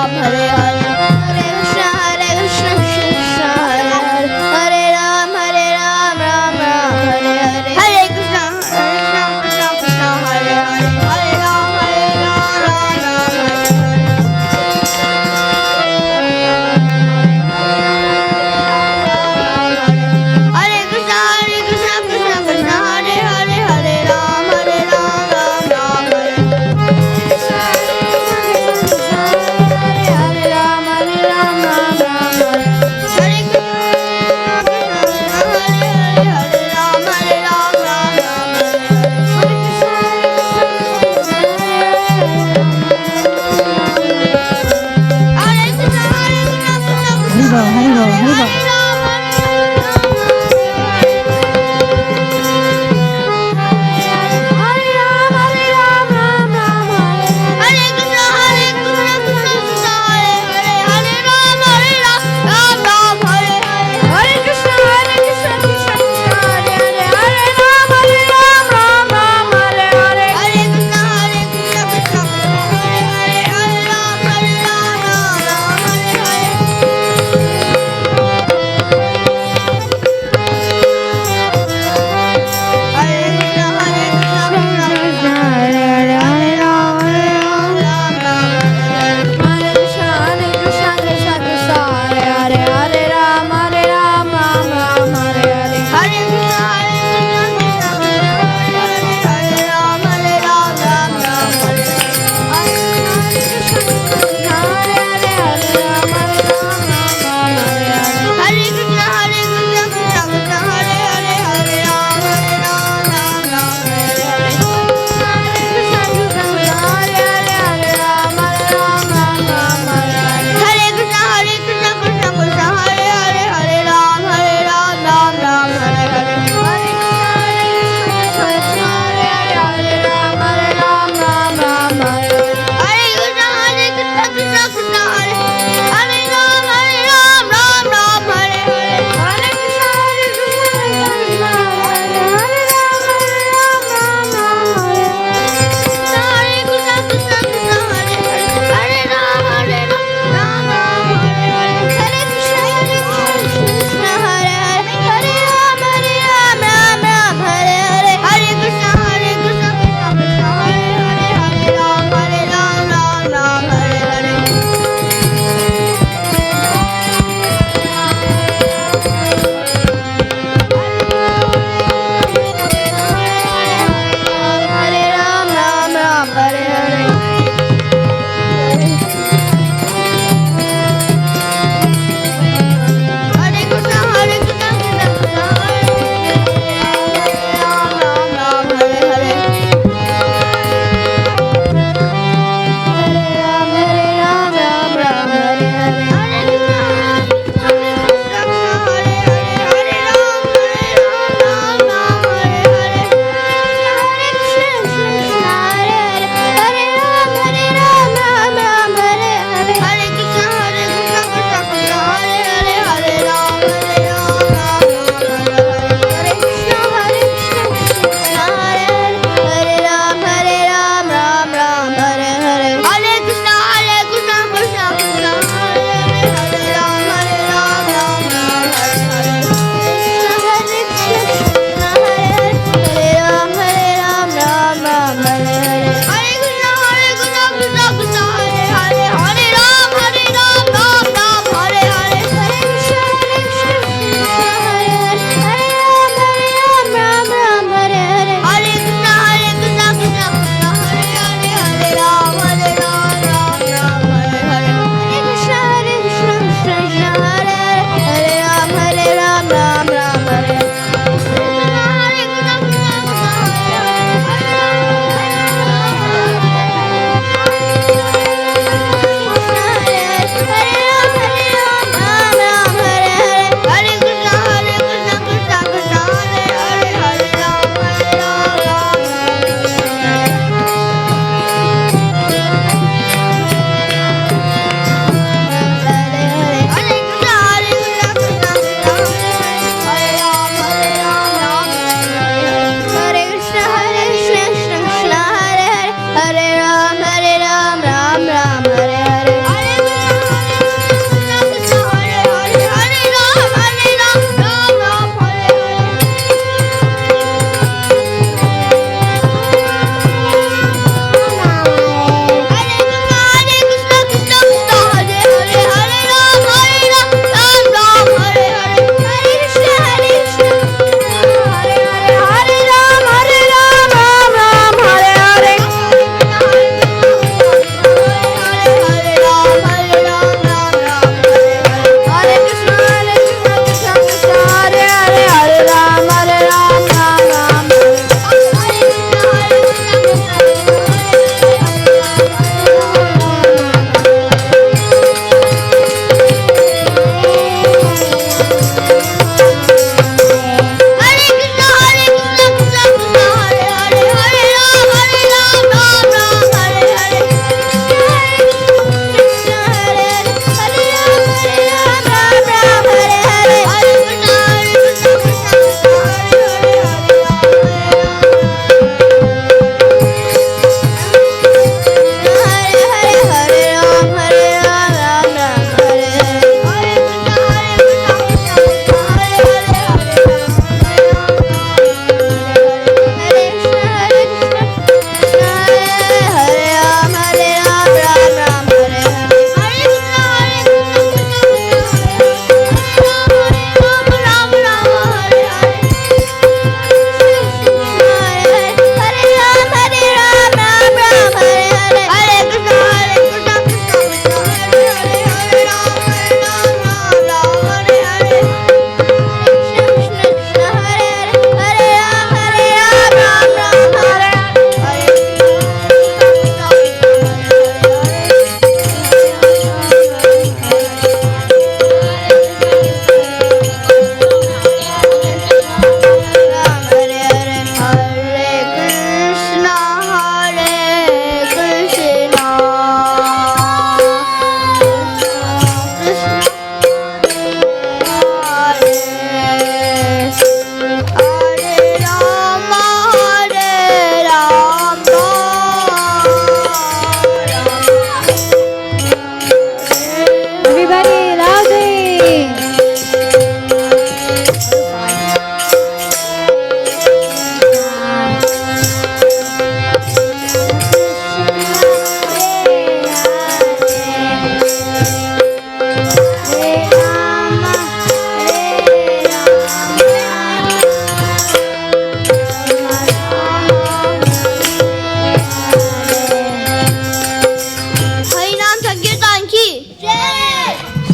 Hare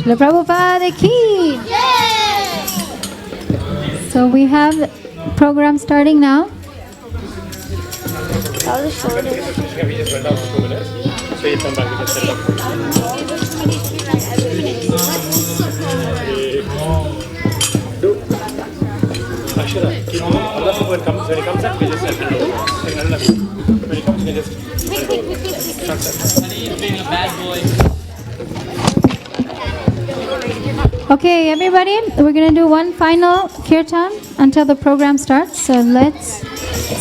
Srila Prabhupada ki. So we have program starting now. That was the shortest. We just went out for 2 minutes. So you come back, we can set it up. Ashura, keep on. Allah when he comes back, we just set it up. When he comes, we can just He's being a bad boy. Okay, everybody, we're going to do one final kirtan until the program starts. So let's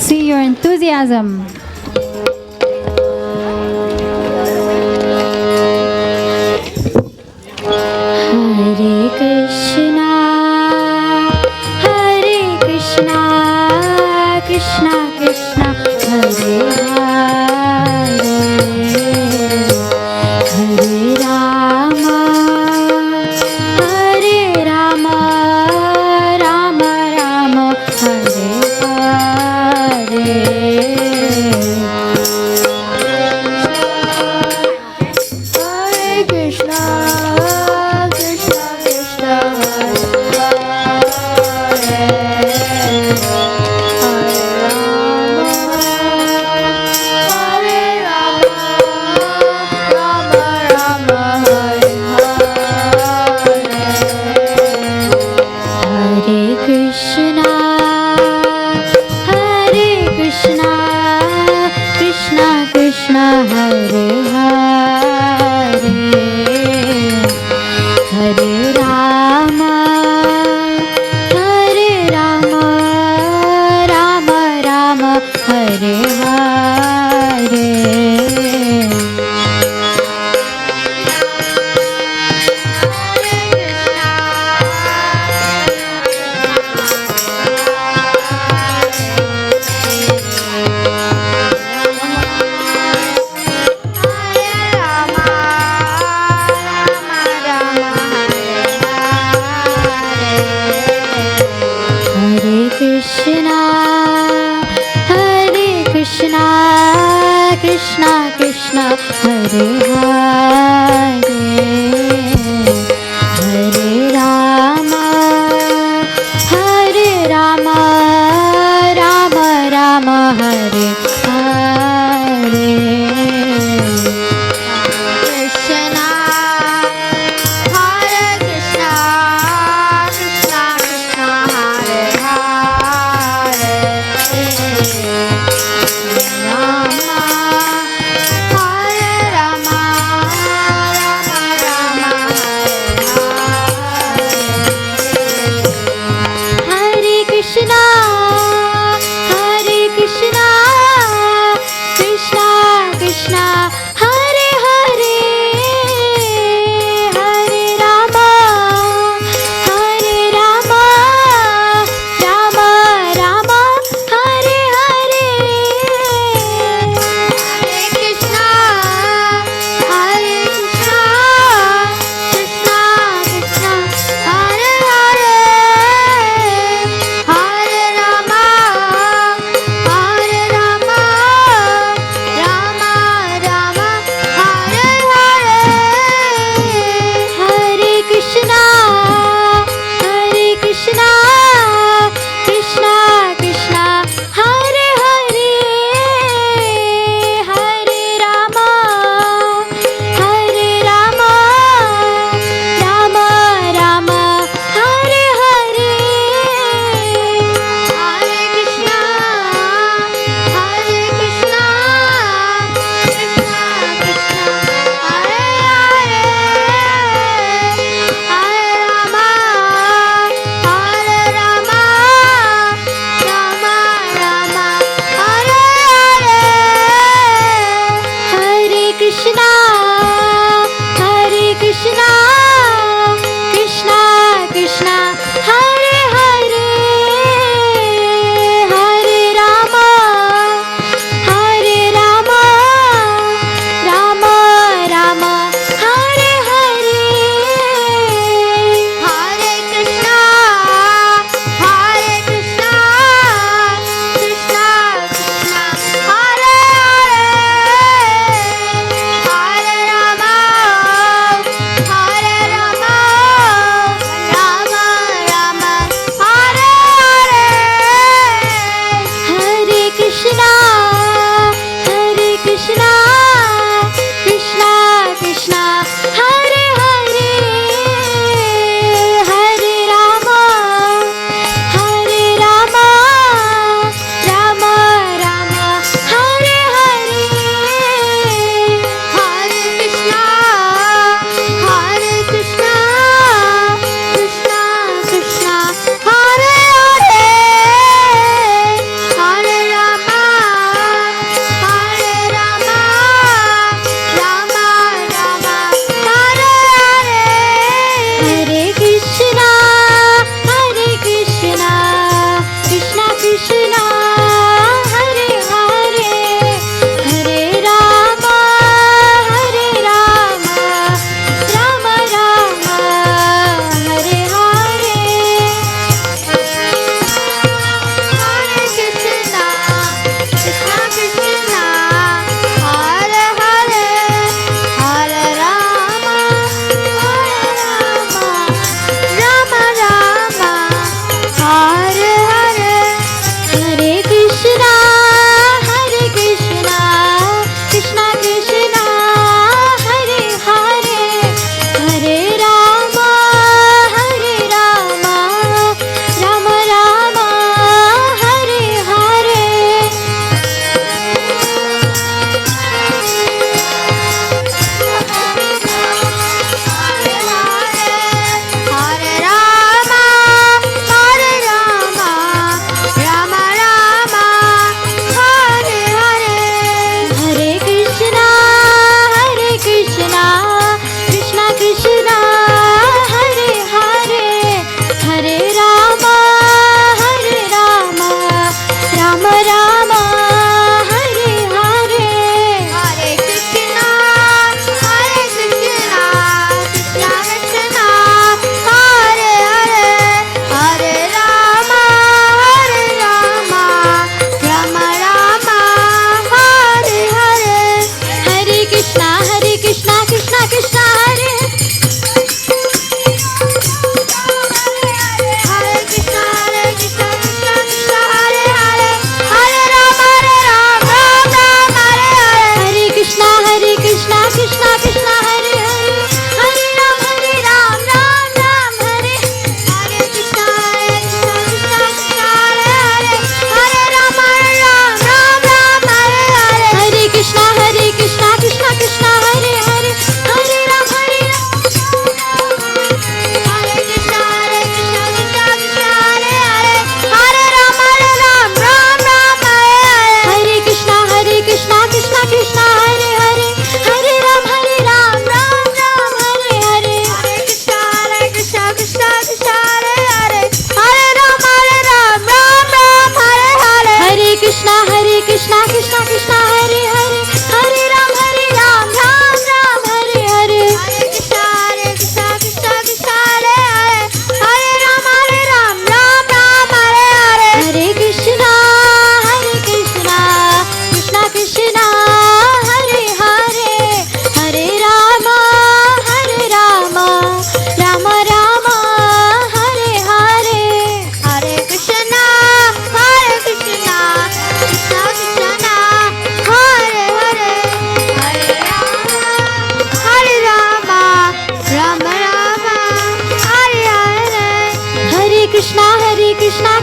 see your enthusiasm. Hare Krishna, Krishna Krishna, Hare Hare, Hare Rama, Rama Rama, Hare Hare. Hare Krishna, Krishna Krishna, Hare Krishna, Hare Hare, Hare Rama, Rama Rama, Hare Hare. Krishna Krishna, Hare Hare, Hare Rama, Rama Rama, Hare Hare. Krishna, Hare Krishna, Krishna Krishna, Hare Hare, Rama, Rama Rama,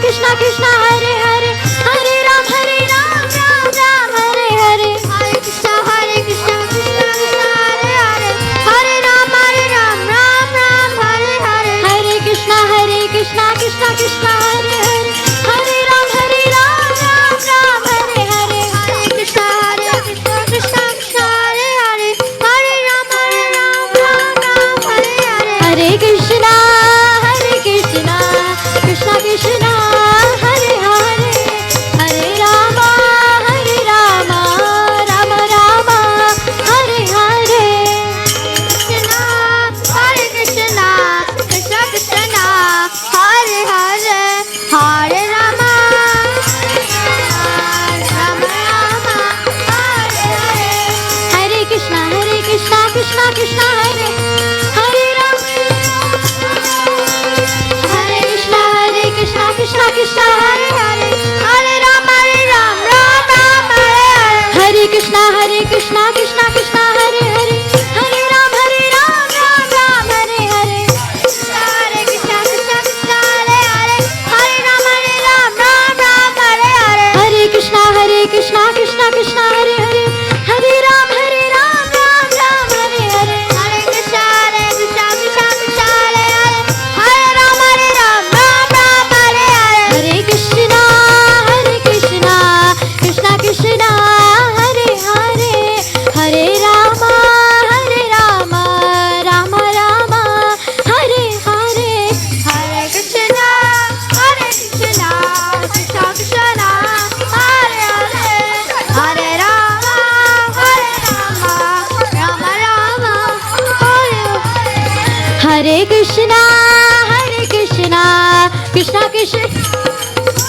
Krishna Krishna Hare Hare Hare Ram Ram Ram Hare Hare Hare Krishna Krishna Krishna Hare Hare Hare Ram Ram Ram Hare Hare Hare Krishna Krishna Krishna Hare Hare Hare Ram Ram Ram Hare Hare Hare Krishna Krishna Krishna Hare Hare Hare Ram Ram Hare Hare Hare Krishna Krishna Krishna Hare Hare Hare Rama Rama Rama Hare Hare Krishna Krishna Krishna Krishna Hare Hare Hare Rama Rama Rama Hare Hare Hare Krishna Krishna Krishna Hare Hare Rama Hare Krishna Krishna Krishna Hare Hare Hare Ram Ram Hare Hare Hare Krishna Krishna Krishna Hare Hare Hare Ram Ram Hare Hare Hare Krishna Krishna Hare Hare Hare Ram Ram Hare Hare Hare Krishna Krishna Krishna Hare Hare Hare Ram Ram Hare Hare Hare Krishna Krishna Krishna Hare Hare Hare Ram Ram Hare Hare Hare Krishna Krishna Krishna Hare Hare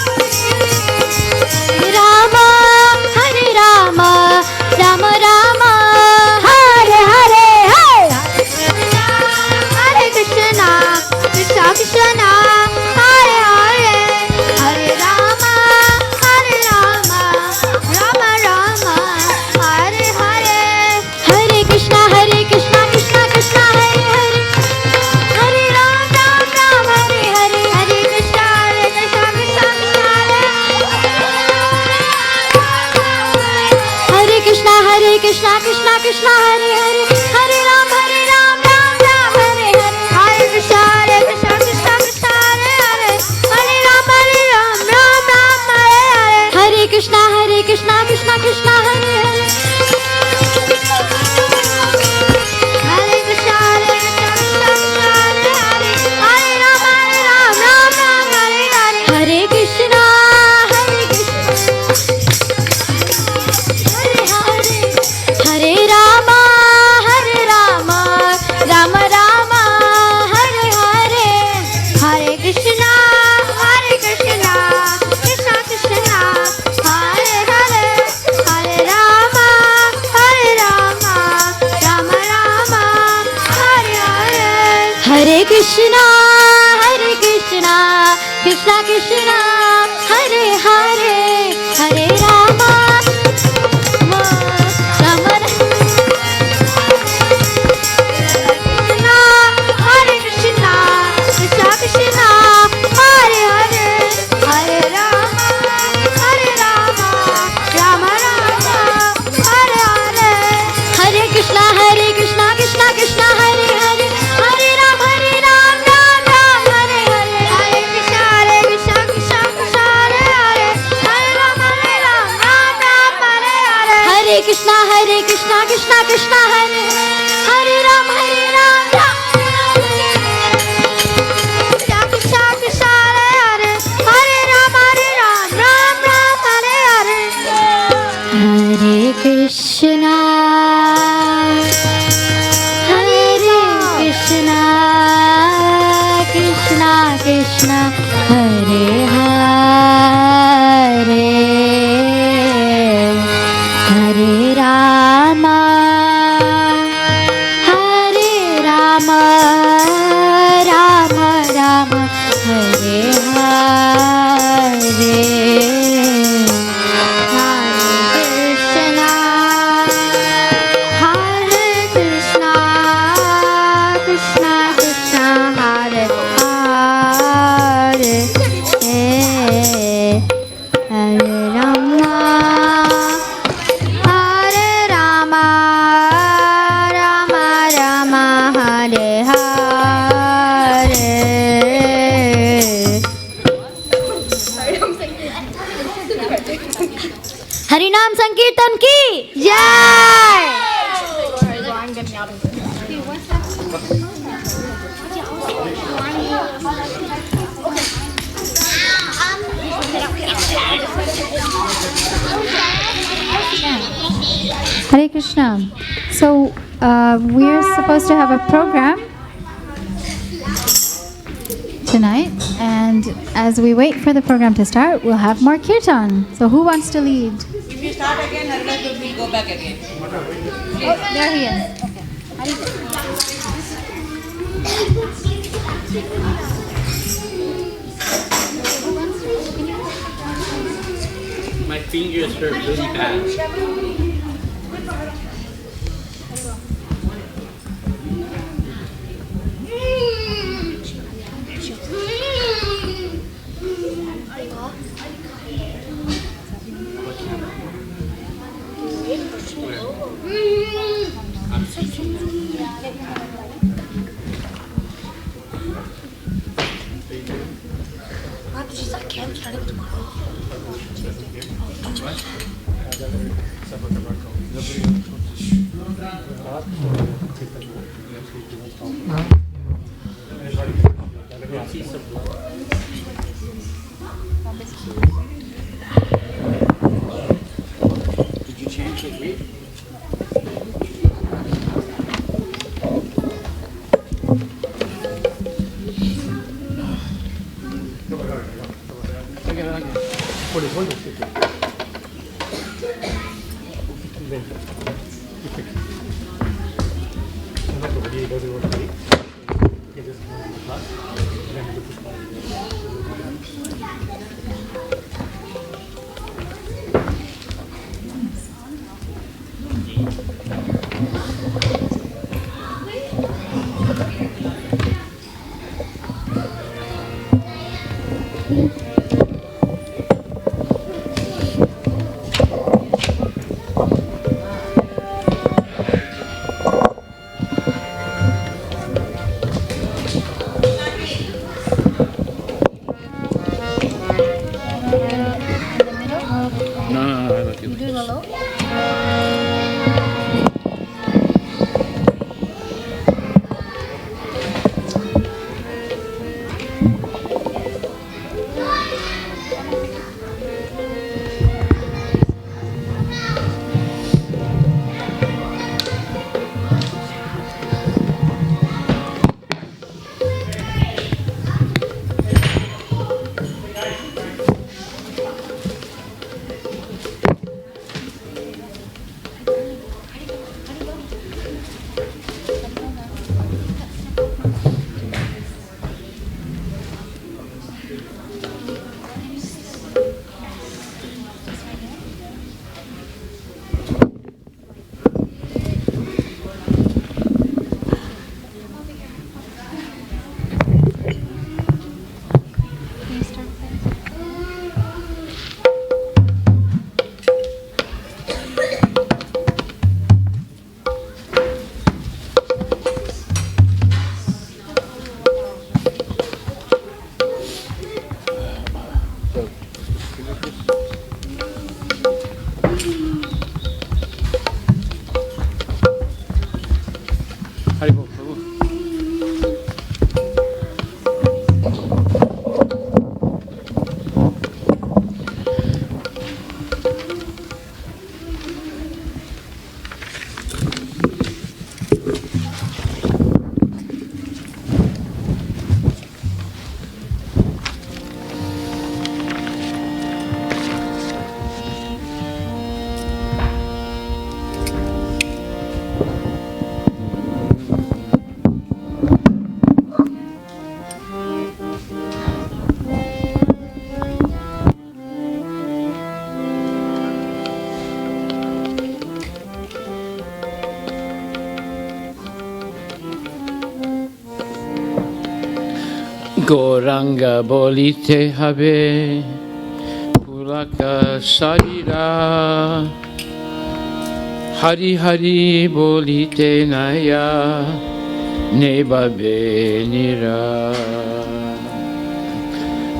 Hare Rama Rama Rama Hare Hare Hare Krishna Krishna Krishna Hare Hare Hare Rama Rama Rama Hare Hare Krishna Krishna Krishna Rama Hare Rama Rama Rama Hare Hare Hare Krishna Krishna Krishna Hare Hare Hare Rama Rama Rama Hare Hare Hare Krishna Krishna Krishna Hare Hare Hare Ram Ram Hare Hare Hare Krishna Krishna Krishna Hare Krishna Krishna Krishna Hare Hare Hare Ram Ram Hare Hare Hare Krishna Krishna Krishna Hare Hare Hare Ram Ram Hare Hare Hare Krishna Krishna Krishna Hare Hare Hare Krishna Hare Ram Ram Hare Hare Hare Krishna Hare Rama Rama Rama Hare Hare Hare Krishna Krishna Krishna Hare Hare Hare Rama Rama Rama Hare Hare Hare Krishna Krishna Krishna Hare Hare Hare Rama Rama Hare Krishna Krishna Krishna Hare Hare Hare Rama Rama Rama Hare Hare Hare Krishna Krishna Krishna Hare Hare Hare Ram Ram Hare Hare Hare Krishna Krishna Krishna Hare Hare Hare Ram Ram Hare Hare Hare Krishna Krishna Krishna Hare Hare Ram Krishna Krishna Hare Hare Ram Hare Hare Hare Krishna Krishna Krishna Hare Hare Hare Rama Rama Rama Hare Hare Krishna Krishna Krishna Hare Hare नाम संकीर्तन की जय। Hare Krishna. So we're supposed to have a program tonight, and as we wait for the program to start, we'll have more kirtan. So who wants to lead? If you start again, Harika will go back again. Oh, there he is. My fingers hurt really bad. Did you change the weight? No, I like it. You do the low? Haribol, Prabhu. Goranga bolite habe pulaka sarira Hari Hari bolite naya nebabe nira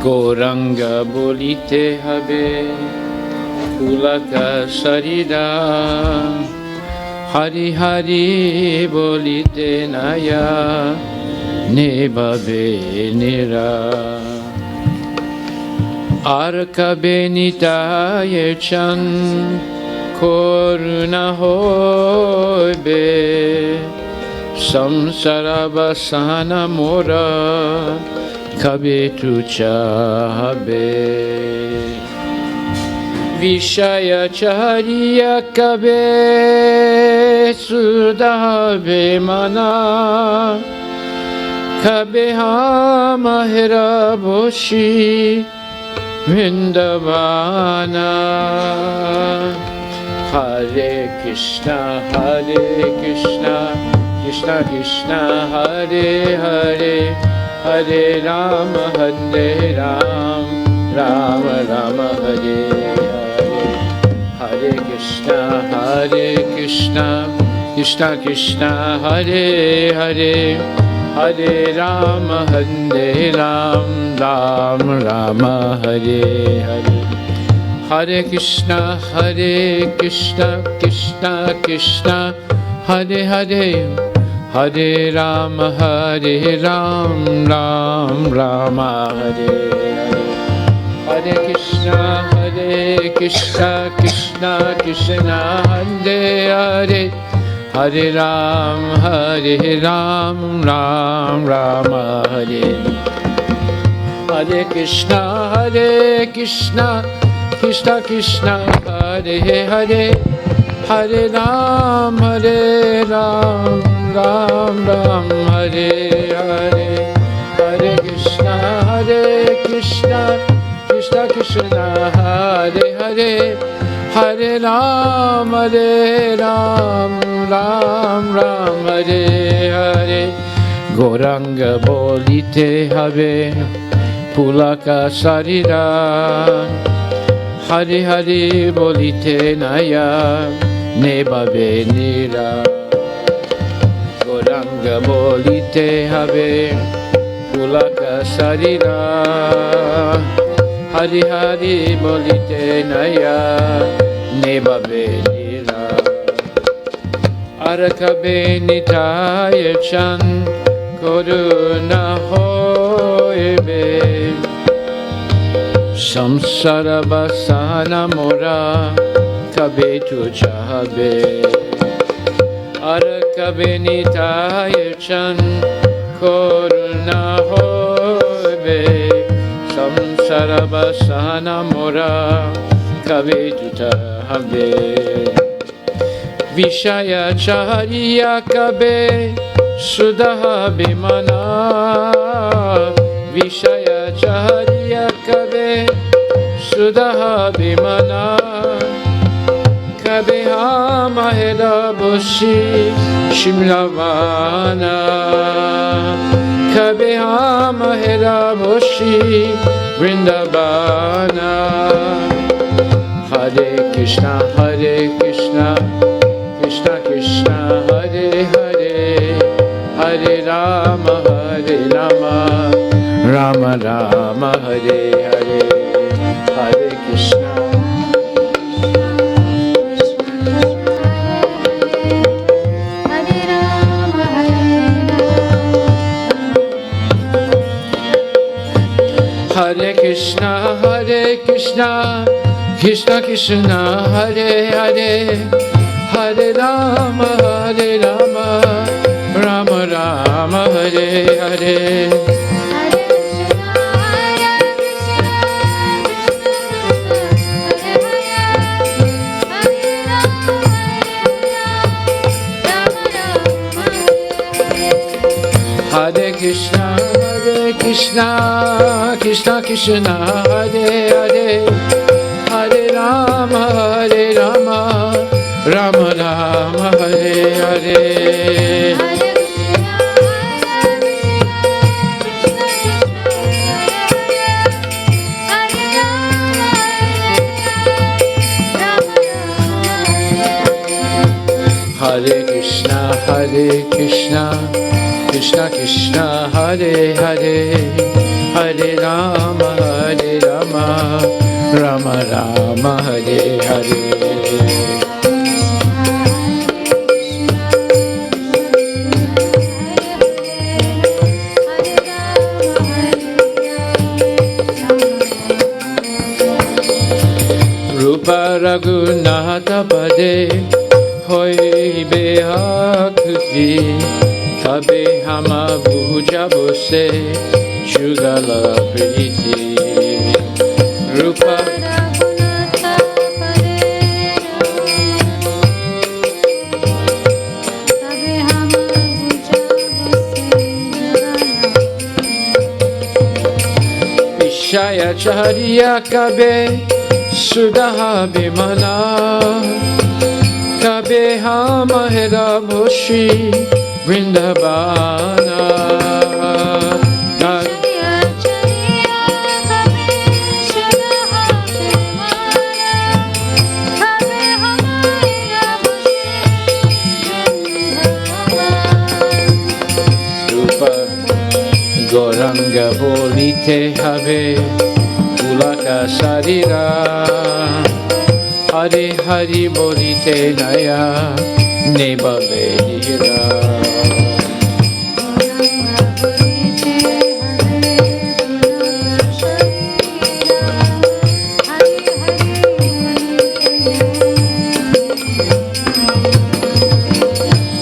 Goranga bolite habe Pulaka Sarira Hari Hari Bolite Naya Nebabe Nira Arka Benita Yechan Koruna Hoibe Samsara Basana Mora Kabe Tu Chahabe Vishaya Chariya Kabe Sudabe Mana Kabe Mahera Boshi Vrindavana Hare Krishna Krishna Krishna Hare Hare Hare Rama Rama Rama Hare Hare Hare Krishna Krishna Krishna Hare Hare Hare Rama Rama Hare Hare Hare Krishna Krishna Krishna Hare Hare Hare Rama Rama Hare Hare Hare Krishna Krishna Krishna Hare Hare Hare Ram Rama Hare Hare Krishna Krishna Krishna Hare Hare Hare Ram Ram Hare Hare Hare Krishna Krishna Krishna Hare Hare Hare Ram Ram Hare Hare Goranga Bolite Habe Pulaka Sarira Hari Hari Bolite Naya Nebabe Nira Goranga Bolite Habe Pulaka Sarira Hari Hari Bolite Naya Nebabe Nira Arakabe Nitaya Chan Koruna Hoibe Samsara Basana Mora Kabe Tu Chahabe Arakabe Nitaya Chan Koruna Hoibe Samsara Basana Mora Kabe Tu Chahabe Vishaya Chariya Kabe Sudaha Bimana Vishaya Chariya Kabe Sudaha Bimana Kabe Mahera Boshi Shimlavana Kabe Mahera Boshi Vrindavana Hare Krishna Krishna Krishna Hare Hare Hare Rama Rama Rama Hare Hare Hare Krishna Hare Krishna Krishna Krishna Hare Hare Hare Rama Rama Rama Hare Hare Hare Krishna Krishna Krishna Hare Hare Hare Rama Rama Rama Hare Hare Hare Krishna Krishna Krishna Hare Hare Hare Rama Rama Rama Hare Hare. Rupa Raghunatha Pade hoibe hakuti tabe hama puja bose shugala priti. Rupa Vishaya Chariya Kabe Sudaha Bimana Kabe Hamahera Bhoshi Vrindavana. Goranga bolite have Pulaka Sarira Hari Hari bolite naya Neba Vedira.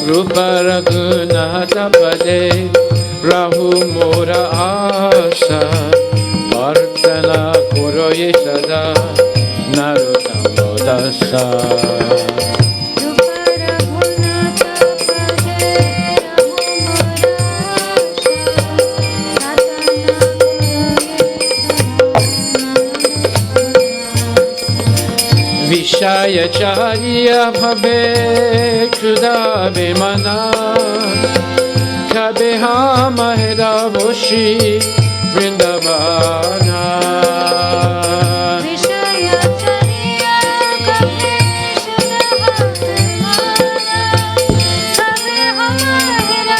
Rupa Raghunatha Pade Rahu Mora Asa Vartana Kuroye Sada Naruttama Dasa. Vishaya Chariya Bhabe Khuda Bimana Kabe Hamahera Bhoshi Vrindavana. Vishaya Chariya Kabe Kabe Hamahera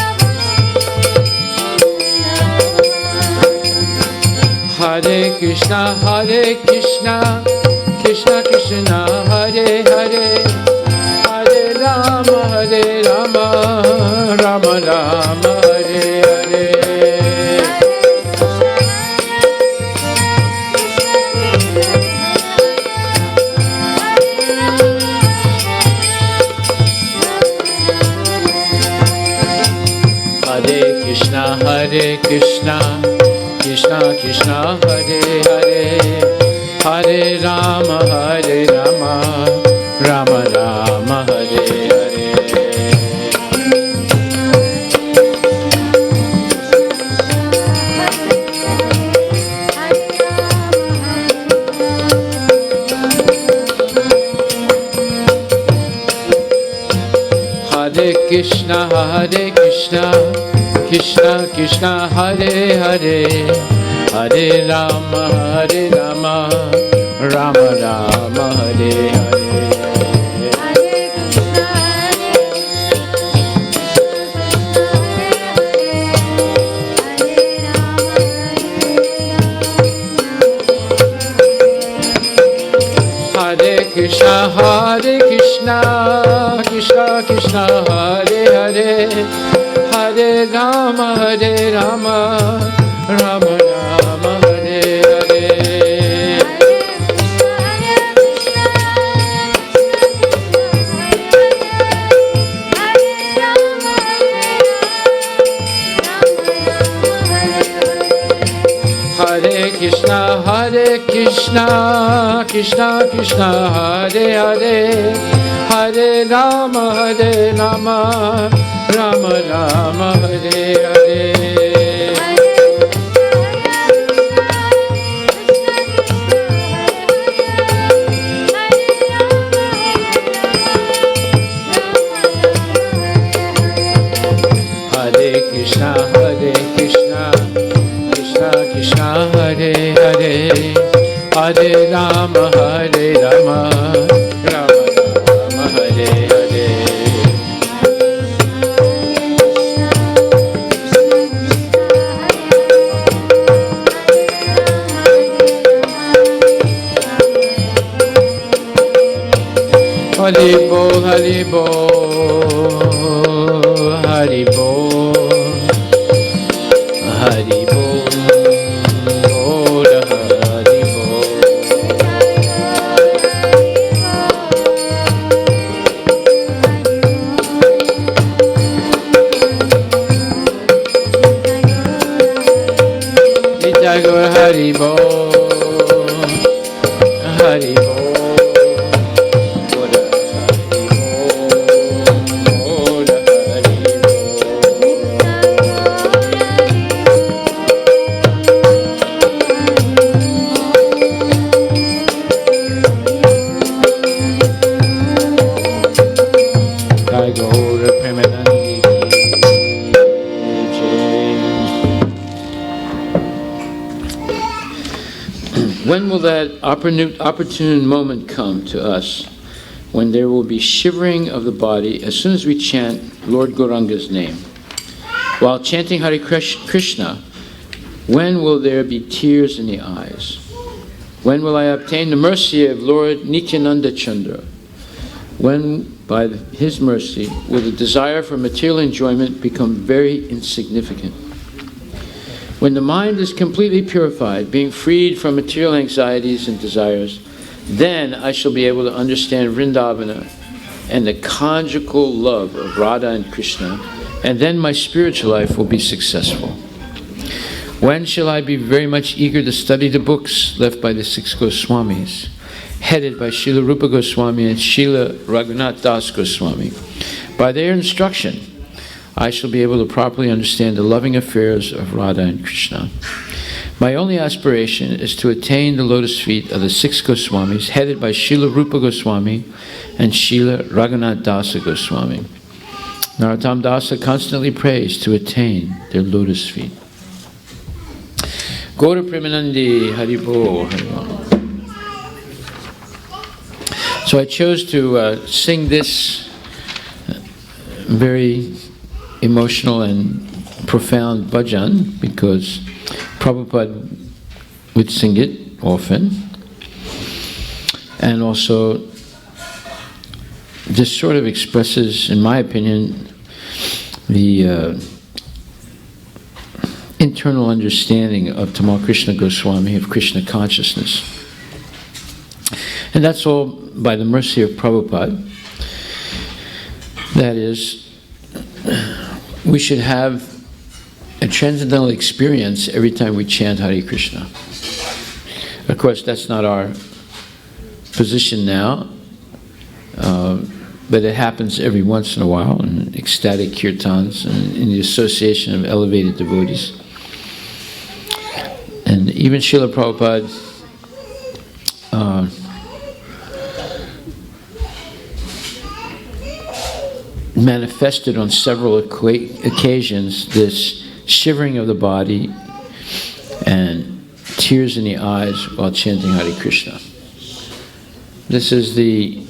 Hare Krishna Krishna Krishna Hare Hare Hare Rama Rama Rama Hare Hare. Hare Krishna Krishna Krishna Hare Hare Hare Rama Rama Rama Hare Hare. Hare Krishna Krishna Krishna Hare Hare Hare Rama Rama Rama Hare Hare. Hare Krishna Krishna Krishna Hare Hare Hare Rama Rama Rama Hare Hare. Hare Krishna Krishna Krishna Hare Hare Hare Rama Rama Rama Hare Hare. Hare Krishna Krishna Krishna Hare Hare Hare Rama Rama Rama Hare Hare. Haribo, Haribo, Haribo, Haribo, Bol Haribo. Nitagor Haribo, Haribo. When will that opportune moment come to us when there will be shivering of the body as soon as we chant Lord Gauranga's name? While chanting Hare Krishna, when will there be tears in the eyes? When will I obtain the mercy of Lord Nityananda Chandra? When, by his mercy, will the desire for material enjoyment become very insignificant? When the mind is completely purified, being freed from material anxieties and desires, then I shall be able to understand Vrindavana and the conjugal love of Radha and Krishna, and then my spiritual life will be successful. When shall I be very much eager to study the books left by the 6 Goswamis, headed by Srila Rupa Goswami and Srila Raghunath Das Goswami? By their instruction, I shall be able to properly understand the loving affairs of Radha and Krishna. My only aspiration is to attain the lotus feet of the 6 Goswamis, headed by Srila Rupa Goswami and Srila Raghunath Dasa Goswami. Narottam Dasa constantly prays to attain their lotus feet. Gaura Premanandi Haribo Haribo. So I chose to sing this very emotional and profound bhajan because Prabhupada would sing it often, and also this sort of expresses, in my opinion, the internal understanding of Tamala Krishna Goswami, of Krishna consciousness. And that's all by the mercy of Prabhupada. That is, we should have a transcendental experience every time we chant Hare Krishna. Of course, that's not our position now, but it happens every once in a while in ecstatic kirtans and in the association of elevated devotees. And even Srila Prabhupada manifested on several occasions this shivering of the body and tears in the eyes while chanting Hare Krishna. This is the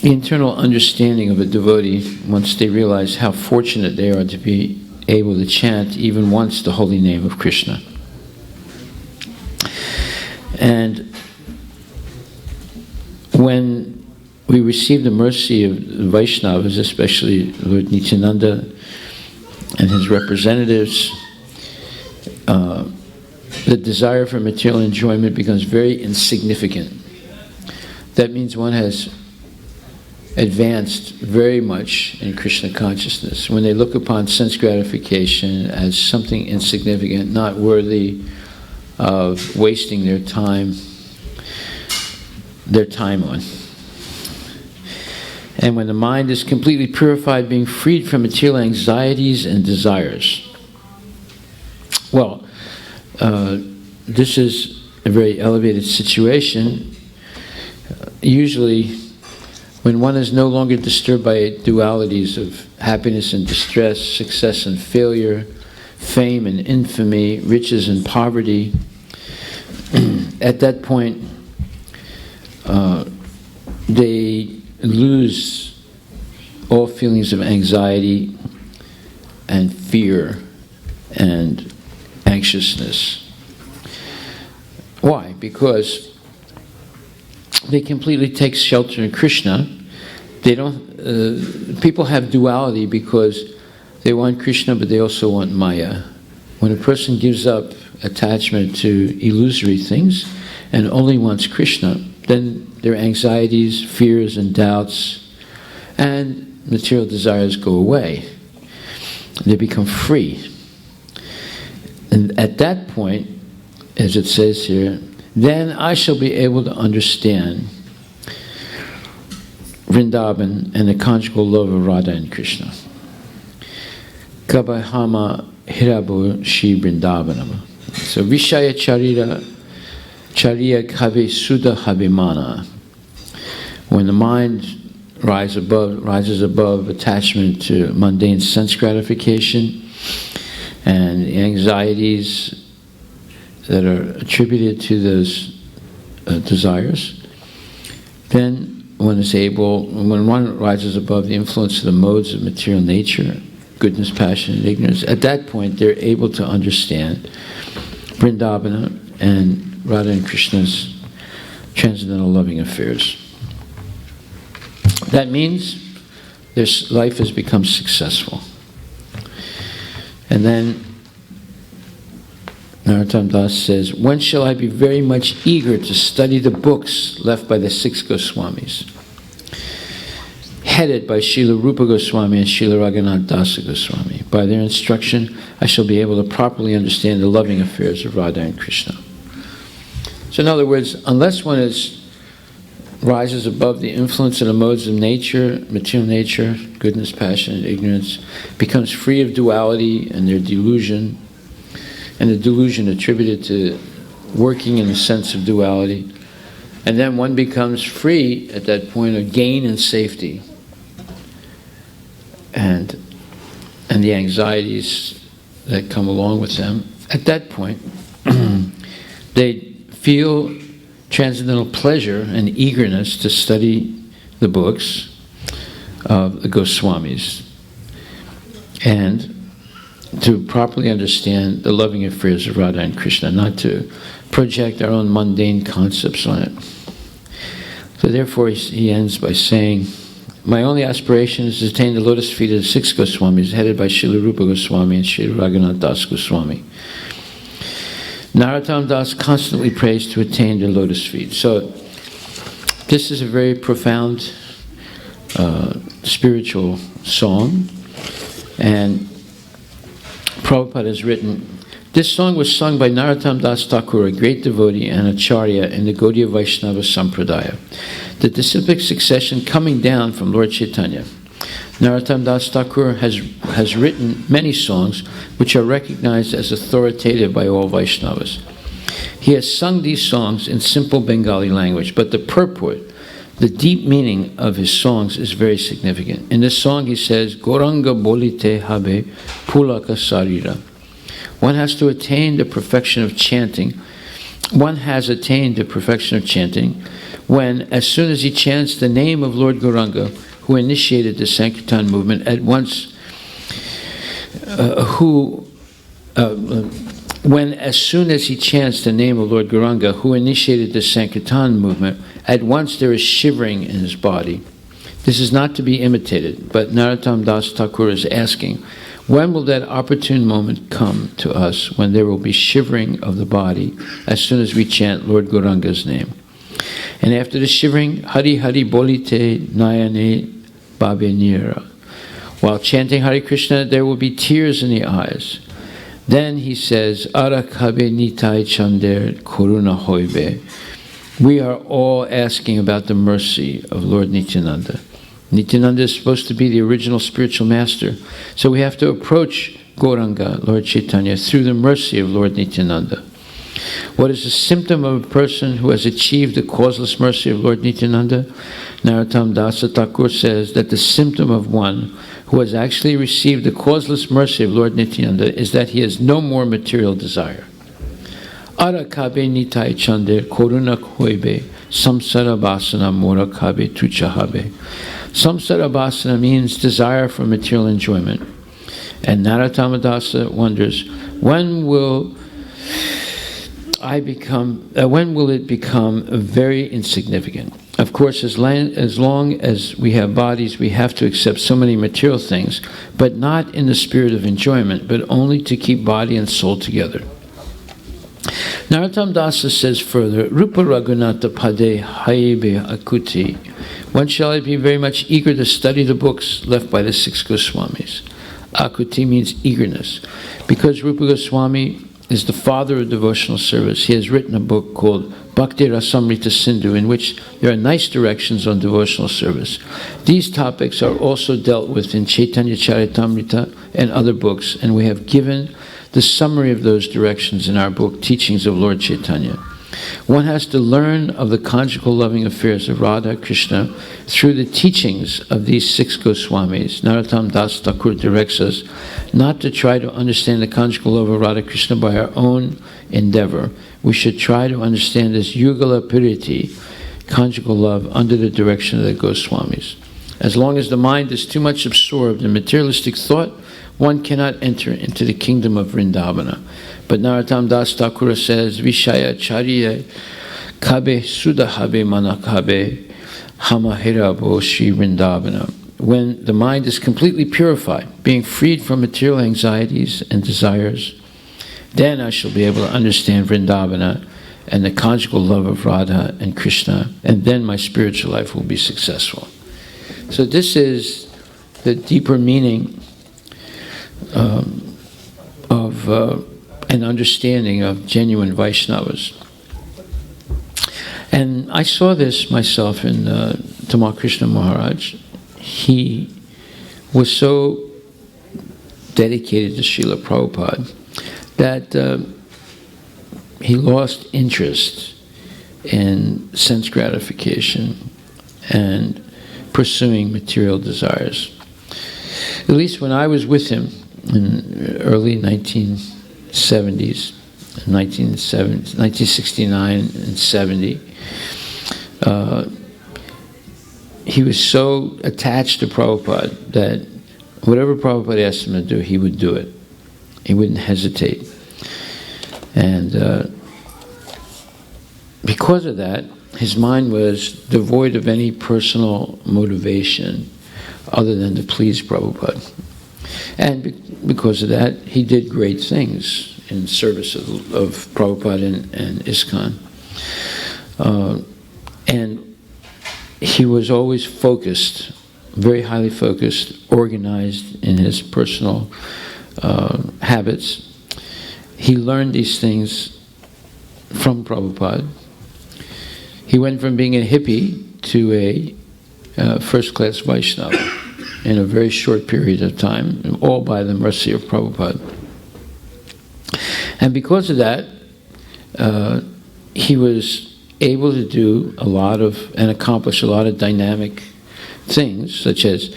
internal understanding of a devotee once they realize how fortunate they are to be able to chant even once the holy name of Krishna. And when we receive the mercy of the Vaishnavas, especially Lord Nityananda and his representatives, the desire for material enjoyment becomes very insignificant. That means one has advanced very much in Krishna consciousness. When they look upon sense gratification as something insignificant, not worthy of wasting their time on. And when the mind is completely purified, being freed from material anxieties and desires. Well, this is a very elevated situation. Usually, when one is no longer disturbed by dualities of happiness and distress, success and failure, fame and infamy, riches and poverty, at that point, they lose all feelings of anxiety and fear and anxiousness. Why? Because they completely take shelter in Krishna. They don't. People have duality because they want Krishna, but they also want Maya. When a person gives up attachment to illusory things and only wants Krishna, then their anxieties, fears, and doubts and material desires go away. They become free. And at that point, as it says here, then I shall be able to understand Vrindavan and the conjugal love of Radha and Krishna. Kabahama Hirabu Shri Vrindavanam. So Vishaya Charya Kave Sudha Habimana. When the mind rises above attachment to mundane sense gratification and the anxieties that are attributed to those desires, then when one rises above the influence of the modes of material nature, goodness, passion, and ignorance, at that point they're able to understand Vrindavana and Radha and Krishna's transcendental loving affairs. That means their life has become successful. And then Narottam Das says, when shall I be very much eager to study the books left by the 6 Goswamis, headed by Srila Rupa Goswami and Srila Raghunath Dasa Goswami. By their instruction, I shall be able to properly understand the loving affairs of Radha and Krishna. So in other words, unless one rises above the influence of the modes of nature, material nature, goodness, passion, and ignorance, becomes free of duality and their delusion, and the delusion attributed to working in the sense of duality, and then one becomes free at that point of gain and safety, and the anxieties that come along with them. At that point, they feel transcendental pleasure and eagerness to study the books of the Goswamis and to properly understand the loving affairs of Radha and Krishna, not to project our own mundane concepts on it. So therefore he ends by saying, my only aspiration is to attain the lotus feet of the 6 Goswamis, headed by Srila Rupa Goswami and Srila Raghunath Das Goswami. Narottam Das constantly prays to attain the lotus feet. So this is a very profound spiritual song, and Prabhupada has written, this song was sung by Narottam Das Thakur, a great devotee and acharya in the Gaudiya Vaishnava Sampradaya, the disciplic succession coming down from Lord Chaitanya. Narottam Das Thakur has written many songs which are recognized as authoritative by all Vaishnavas. He has sung these songs in simple Bengali language, but the purport, the deep meaning of his songs is very significant. In this song he says, Goranga bolite habe pulaka sarira. One has to attain the perfection of chanting. One has attained the perfection of chanting when, as soon as he chants the name of Lord Gauranga, who initiated the Sankirtan movement, at once, as soon as he chants the name of Lord Gauranga, who initiated the Sankirtan movement, at once there is shivering in his body. This is not to be imitated, but Narottam Das Thakur is asking, when will that opportune moment come to us when there will be shivering of the body as soon as we chant Lord Gauranga's name? And after the shivering, Hari Hari Bolite Nayane Babe Nira. While chanting Hare Krishna, there will be tears in the eyes. Then he says, Arakabe Nitai Chander Koruna Hoibe. We are all asking about the mercy of Lord Nityananda. Nityananda is supposed to be the original spiritual master. So we have to approach Gauranga, Lord Chaitanya, through the mercy of Lord Nityananda. What is a symptom of a person who has achieved the causeless mercy of Lord Nityananda? Narottam Dasa Thakur says that the symptom of one who has actually received the causeless mercy of Lord Nityananda is that he has no more material desire. Ara kabe nitai chande koruna koibe samsara vasana mora kabe tuchahabe. Samsara vasana means desire for material enjoyment. And Narottam Dasa wonders, when will when will it become very insignificant? Of course, as long as we have bodies, we have to accept so many material things, but not in the spirit of enjoyment, but only to keep body and soul together. Narottam Dasa says further, Rupa Raghunatha Pade Haibe Akuti. When shall I be very much eager to study the books left by the 6 Goswamis? Akuti means eagerness. Because Rupa Goswami is the father of devotional service, he has written a book called Bhakti Rasamrita Sindhu, in which there are nice directions on devotional service. These topics are also dealt with in Chaitanya Charitamrita and other books, and we have given the summary of those directions in our book, Teachings of Lord Chaitanya. One has to learn of the conjugal loving affairs of Radha Krishna through the teachings of these 6 Goswamis. Narottam Das Thakur directs us not to try to understand the conjugal love of Radha Krishna by our own endeavor. We should try to understand this Yugala Piriti, conjugal love, under the direction of the Goswamis. As long as the mind is too much absorbed in materialistic thought, one cannot enter into the kingdom of Vrindavana. But Narottam Das Thakur says, Vishaya Chariya Kabe Sudahabe Manakabe Hamahirabo Shri Vrindavana. When the mind is completely purified, being freed from material anxieties and desires, then I shall be able to understand Vrindavana and the conjugal love of Radha and Krishna, and then my spiritual life will be successful. So this is the deeper meaning of an understanding of genuine Vaishnavas. And I saw this myself in Tamal Krishna Maharaj. He was so dedicated to Srila Prabhupada that he lost interest in sense gratification and pursuing material desires. At least when I was with him in early 1970s, 1969 and 70, he was so attached to Prabhupada that whatever Prabhupada asked him to do, he would do it. He wouldn't hesitate. And because of that, his mind was devoid of any personal motivation other than to please Prabhupada. And because of that, he did great things in service of Prabhupada and ISKCON. And he was always focused, very highly focused, organized in his personal habits. He learned these things from Prabhupada. He went from being a hippie to a first-class Vaishnava in a very short period of time, all by the mercy of Prabhupada. And because of that, he was able to do a lot of, and accomplish a lot of dynamic things, such as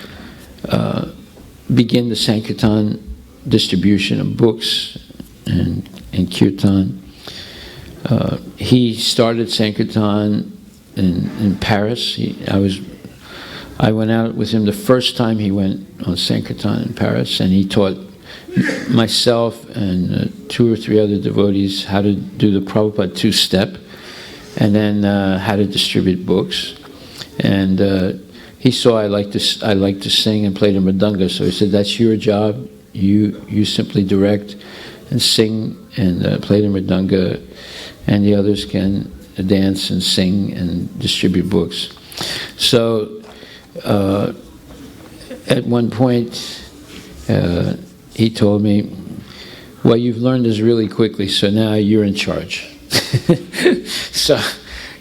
begin the Sankirtan distribution of books and Kirtan. He started Sankirtan in Paris. I went out with him the first time he went on Sankirtan in Paris, and he taught myself and 2 or 3 other devotees how to do the Prabhupada 2-step, and then how to distribute books. And he saw I liked to sing and play the mridanga, so he said, "That's your job. You simply direct and sing and play the mridanga, and the others can dance and sing and distribute books." So at one point he told me, "Well, you've learned this really quickly, so now you're in charge." So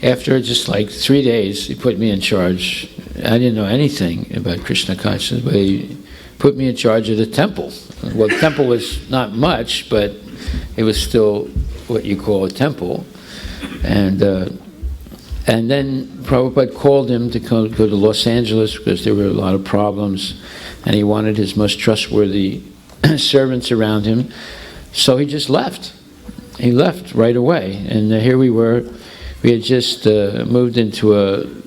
after just like 3 days, he put me in charge. I didn't know anything about Krishna consciousness, but he put me in charge of the temple. Well, the temple was not much, but it was still what you call a temple. And then Prabhupada called him to go to Los Angeles because there were a lot of problems, and he wanted his most trustworthy servants around him. So he just left. He left right away. And here we were. We had just moved into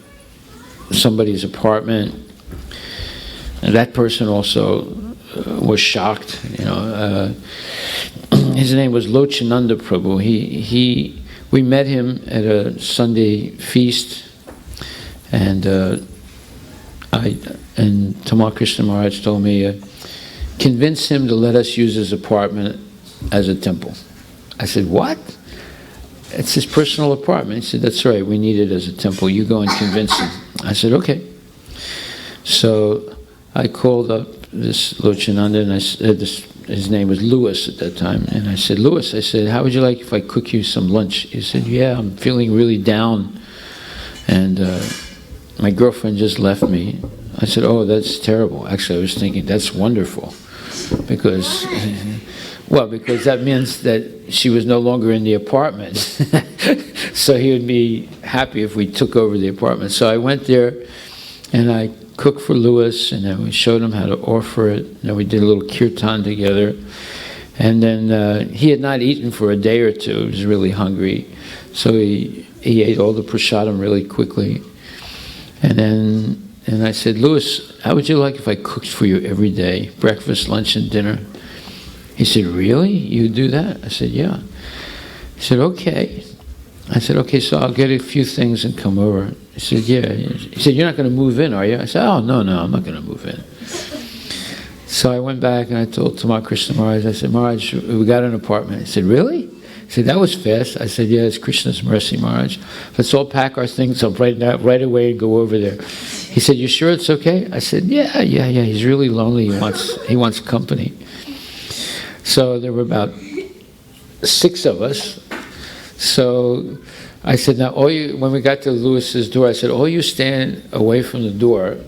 somebody's apartment. And that person also was shocked. His name was Lochananda Prabhu. He we met him at a Sunday feast, and Tamala Krishna Maharaj told me, convince him to let us use his apartment as a temple. I said, what? It's his personal apartment. He said, that's right, we need it as a temple. You go and convince him. I said, okay. So I called up this Lochananda, and I said, his name was Louis at that time, and I said, Louis, I said, how would you like if I cook you some lunch? He said, yeah, I'm feeling really down, and my girlfriend just left me. I said, oh, that's terrible. Actually, I was thinking, that's wonderful, because that means that she was no longer in the apartment. So he would be happy if we took over the apartment. So I went there, and I cooked for Louis, and then we showed him how to offer it. And then we did a little kirtan together. And then he had not eaten for a day or two. He was really hungry. So he ate all the prasadam really quickly. And I said, Louis, how would you like if I cooked for you every day, breakfast, lunch, and dinner? He said, really? You do that? I said, yeah. He said, okay. I said, okay, so I'll get a few things and come over. He said, yeah. He said, you're not going to move in, are you? I said, oh, no, I'm not going to move in. So I went back and I told Tamala Krishna Maharaj, I said, Maharaj, we got an apartment. He said, really? He said, that was fast. I said, yeah, it's Krishna's mercy, Maharaj. Let's all pack our things up right away and go over there. He said, you sure it's okay? I said, yeah, he's really lonely. He wants company. So there were about 6 of us. So I said, now when we got to Louis's door, I said, all you stand away from the door,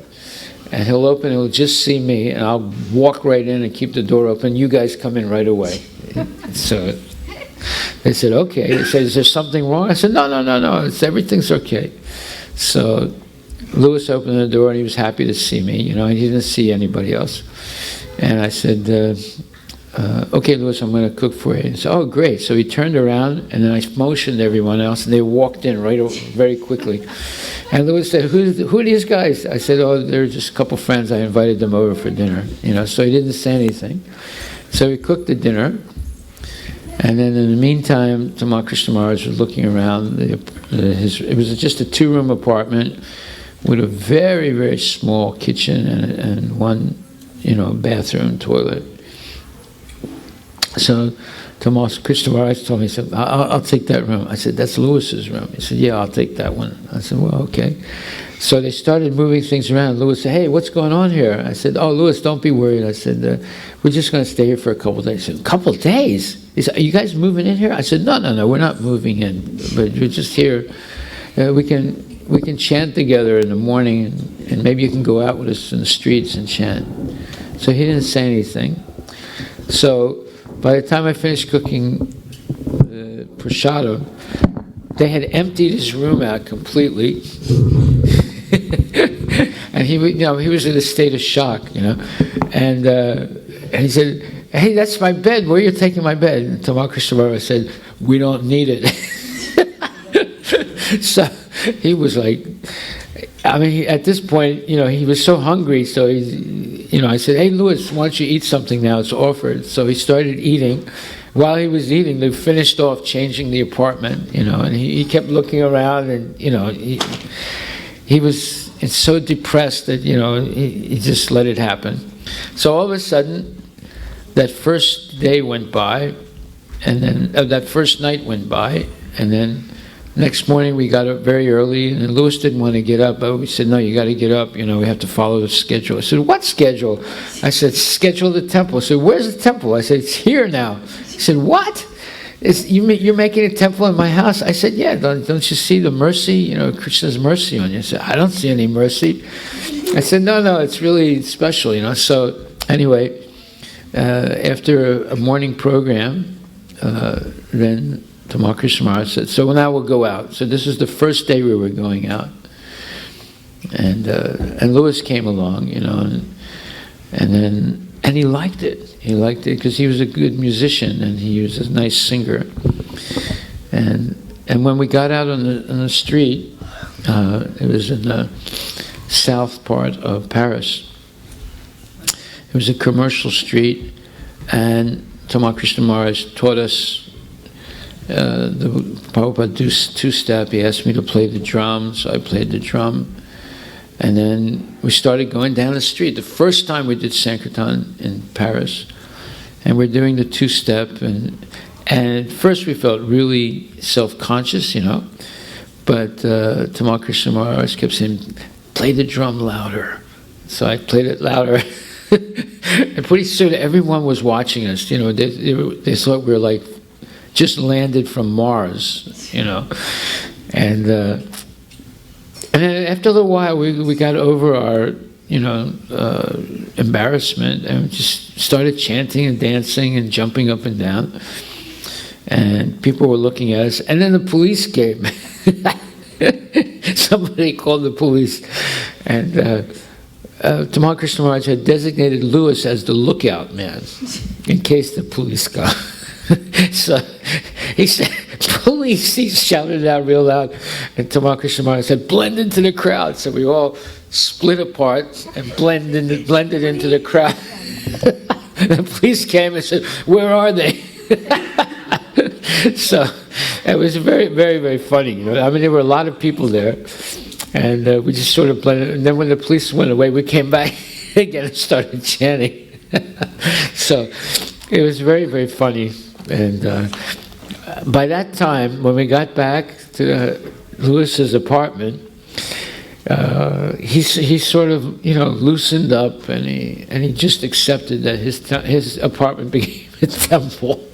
and he'll just see me, and I'll walk right in and keep the door open. You guys come in right away. So they said, okay. They said, is there something wrong? I said, no, everything's okay. So Louis opened the door, and he was happy to see me, and he didn't see anybody else. And I said, okay, Louis, I'm going to cook for you. He said, oh, great. So he turned around, and then I motioned everyone else, and they walked in very quickly. And Louis said, who are these guys? I said, oh, they're just a couple friends. I invited them over for dinner. So he didn't say anything. So we cooked the dinner. And then in the meantime, Tamala Krishna Maharaj was looking around. It was just a 2-room apartment with a very, very small kitchen and one, bathroom, toilet. So Tamala Krishna Maharaj told me, he said, I'll take that room. I said, that's Louis's room. He said, yeah, I'll take that one. I said, well, okay. So they started moving things around. Louis said, hey, what's going on here? I said, oh, Louis, don't be worried. I said, we're just going to stay here for a couple of days. He said, a couple of days? He said, are you guys moving in here? I said, no, we're not moving in. But we're just here. We can chant together in the morning, and maybe you can go out with us in the streets and chant. So he didn't say anything. So by the time I finished cooking prasadam, they had emptied his room out completely. And he was in a state of shock, And he said, hey, that's my bed. Where are you taking my bed? And Tamala Krishna Maharaj said, we don't need it. So he was like, at this point, he was so hungry, so I said, hey, Louis, why don't you eat something now? It's offered. So he started eating. While he was eating, they finished off changing the apartment, and he kept looking around, and, he was so depressed that, he just let it happen. So all of a sudden, that first day went by, and then that first night went by, and then next morning we got up very early, and Louis didn't want to get up, but we said, no, you got to get up, we have to follow the schedule. I said, what schedule? I said, schedule the temple. I said, where's the temple? I said, it's here now. He said, what? You're making a temple in my house? I said, yeah, don't you see the mercy, Krishna's mercy on you? I said, I don't see any mercy. I said, no, it's really special, So anyway, after a morning program, then Tamala Krishna Maharaj said, so now we'll go out. So this is the first day we were going out. And Louis came along, and he liked it. He liked it because he was a good musician and he was a nice singer. And when we got out on the street, it was in the south part of Paris. It was a commercial street, and Tamala Krishna Maharaj taught us the Prabhupada do two-step. He asked me to play the drum, so I played the drum. And then we started going down the street. The first time we did Sankirtan in Paris, and we're doing the two-step, and at first we felt really self-conscious, but Tamala Krishna Maharaj kept saying, play the drum louder. So I played it louder. And pretty soon everyone was watching us. They thought we were like just landed from Mars, And then after a little while, we got over our, embarrassment, and we just started chanting and dancing and jumping up and down. And people were looking at us. And then the police came. Somebody called the police. And Tamala Krishna Maharaj had designated Louis as the lookout man in case the police got. So he said, police, he shouted it out real loud. And Tamala Krishna Maharaj said, blend into the crowd. So we all split apart and blended into the crowd. The police came and said, where are they? So it was very, very, very funny. There were a lot of people there. And we just sort of blended. And then when the police went away, we came back again and started chanting. So it was very, very funny. And by that time, when we got back to Louis's apartment, he sort of loosened up, and he just accepted that his apartment became a temple,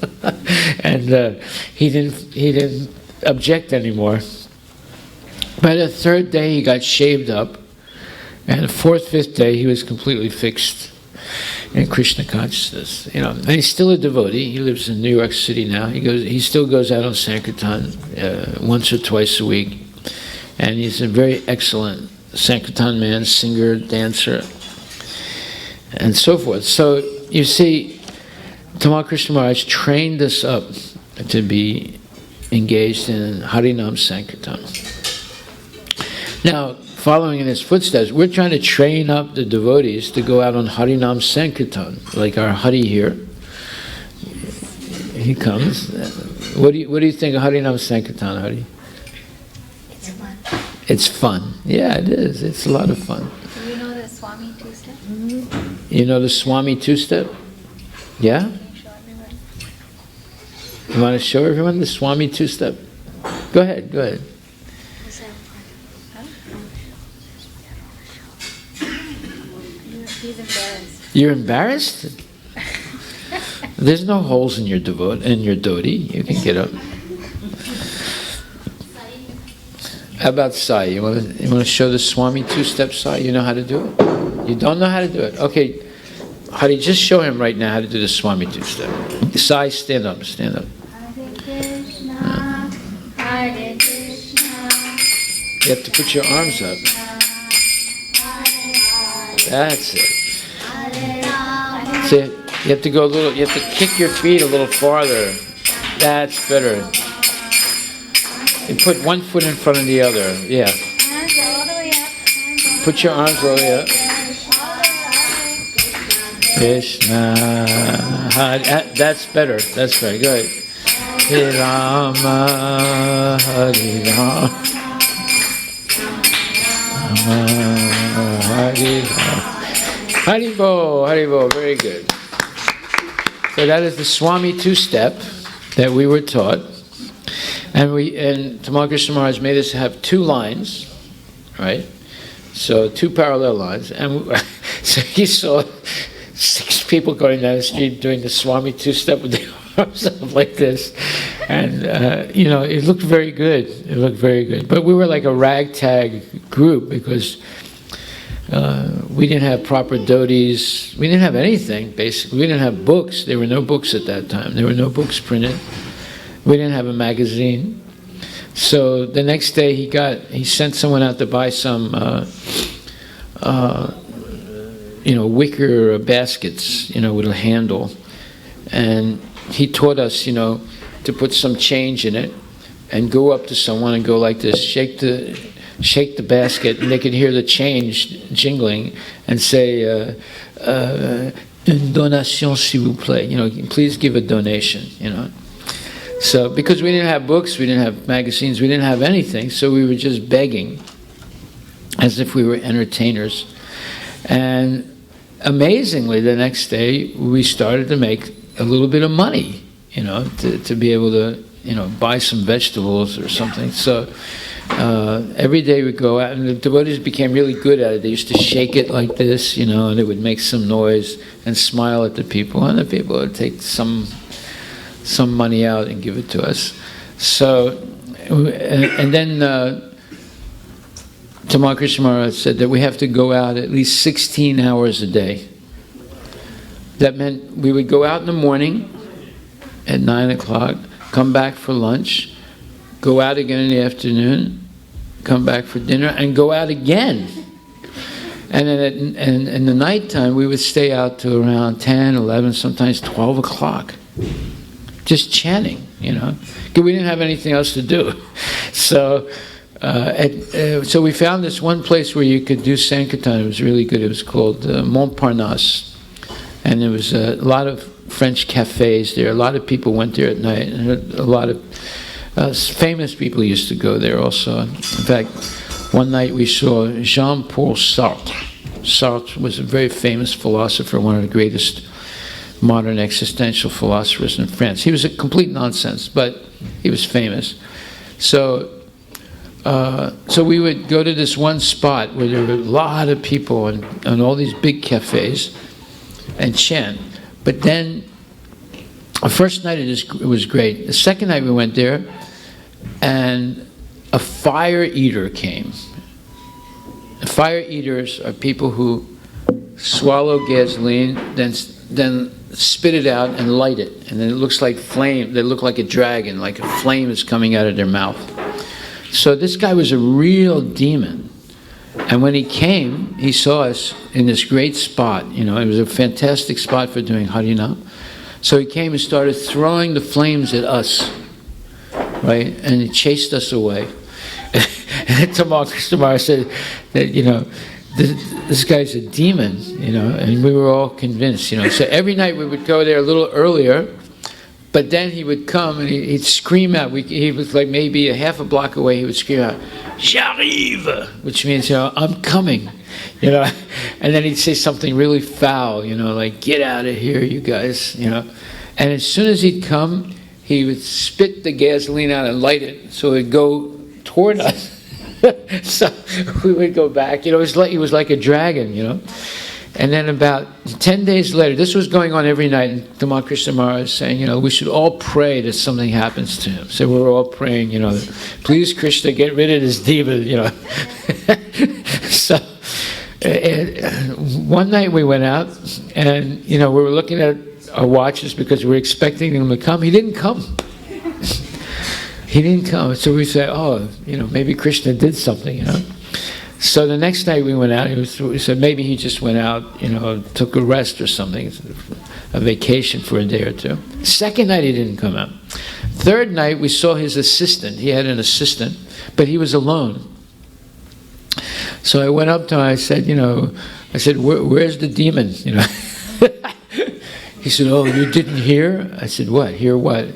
and he didn't object anymore. By the third day, he got shaved up, and the fourth, fifth day, he was completely fixed in Krishna consciousness. And he's still a devotee. He lives in New York City now. He still goes out on Sankirtan once or twice a week, and he's a very excellent Sankirtan man, singer, dancer, and so forth. So you see, Tamala Krishna Maharaj trained us up to be engaged in Harinam Sankirtan. Now, following in his footsteps, we're trying to train up the devotees to go out on Harinam Sankirtan, like our Hari here. He comes. What do you think of Harinam Sankirtan, Hari? It's fun. It's fun. Yeah, it is. It's a lot of fun. Do you know the Swami two-step? You know the Swami two-step? Yeah? Can you show everyone? You want to show everyone the Swami two-step? Go ahead. Is that He's embarrassed. You're embarrassed? There's no holes in your dhoti. You can get up. How about Sai? You want to show the Swami two-step Sai? You know how to do it? You don't know how to do it? Okay. Hari, just show him right now how to do the Swami two-step. Sai, stand up. Hare Krishna, Hare Krishna. You have to put your arms up. That's it. See, you have to go you have to kick your feet a little farther. That's better. You put one foot in front of the other. Yeah. Hands all the way up. Put your arms all the way up. Krishna. That's better. That's better. Good. Hare Rama, Hare Rama. Haribo, very good. So that is the Swami two-step that we were taught, and Tamala Krishna Maharaj made us have two lines, right? So two parallel lines, and so he saw 6 people going down the street doing the Swami two-step with their arms up like this, and it looked very good. But we were like a ragtag group because we didn't have proper dhotis. We didn't have anything, basically. We didn't have books. There were no books at that time. There were no books printed. We didn't have a magazine. So the next day he sent someone out to buy some wicker baskets, with a handle. And he taught us, to put some change in it and go up to someone and go like this, shake the basket, and they could hear the change jingling, and say, une donation s'il vous plaît, please give a donation, So, because we didn't have books, we didn't have magazines, we didn't have anything, so we were just begging as if we were entertainers. And amazingly, the next day, we started to make a little bit of money, to be able to, buy some vegetables or something. So every day we go out, and the devotees became really good at it. They used to shake it like this, and it would make some noise and smile at the people, and the people would take some money out and give it to us. So, and then Tamala Krishna Maharaj said that we have to go out at least 16 hours a day. That meant we would go out in the morning at 9 o'clock, come back for lunch, go out again in the afternoon, come back for dinner, and go out again. And then in the nighttime, we would stay out to around 10, 11, sometimes 12 o'clock, just chanting, because we didn't have anything else to do. So so we found this one place where you could do Sankirtan. It was really good. It was called Montparnasse. And there was a lot of French cafes there. A lot of people went there at night. And a lot of famous people used to go there also. In fact, one night we saw Jean-Paul Sartre. Sartre was a very famous philosopher, one of the greatest modern existential philosophers in France. He was a complete nonsense, but he was famous. So we would go to this one spot where there were a lot of people and all these big cafes and chant. But then, the first night it was great. The second night we went there, and a fire eater came. Fire eaters are people who swallow gasoline, then spit it out and light it. And then it looks like flame. They look like a dragon, like a flame is coming out of their mouth. So this guy was a real demon. And when he came, he saw us in this great spot. It was a fantastic spot for doing Harinam. So he came and started throwing the flames at us, right? And he chased us away. And Tamala Krishna Maharaj said that, this guy's a demon, and we were all convinced, So every night we would go there a little earlier, but then he would come and he'd scream out. He was like maybe a half a block away. He would scream out, "J'arrive," which means, I'm coming, And then he'd say something really foul, like, "Get out of here, you guys," And as soon as he'd come, he would spit the gasoline out and light it, so it'd go toward us. So we would go back. He was like a dragon, And then about 10 days later, this was going on every night, and Tamala Krishna Maharaj was saying, we should all pray that something happens to him. So we were all praying, please Krishna, get rid of this demon, So one night we went out, and, we were looking at our watches because we were expecting him to come. He didn't come. He didn't come. So we said, maybe Krishna did something, So the next night we went out, we said maybe he just went out, took a rest or something, a vacation for a day or two. Second night he didn't come out. Third night we saw his assistant. He had an assistant, but he was alone. So I went up to him, I said, where's the demon? He said, you didn't hear? I said, what? Hear what?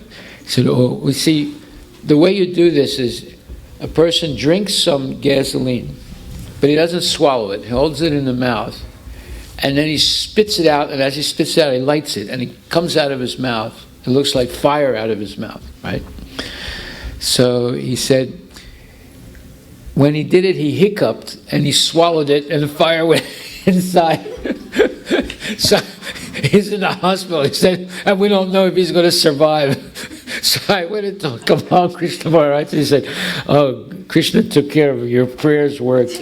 He said, we see, the way you do this is a person drinks some gasoline, but he doesn't swallow it. He holds it in the mouth, and then he spits it out, and as he spits it out, he lights it, and it comes out of his mouth. It looks like fire out of his mouth, right? So he said, when he did it, he hiccuped, and he swallowed it, and the fire went inside. So he's in the hospital. He said, and we don't know if he's going to survive. So I went and told Tamala Krishna Maharaj. He said, Krishna took care of it. Your prayers worked.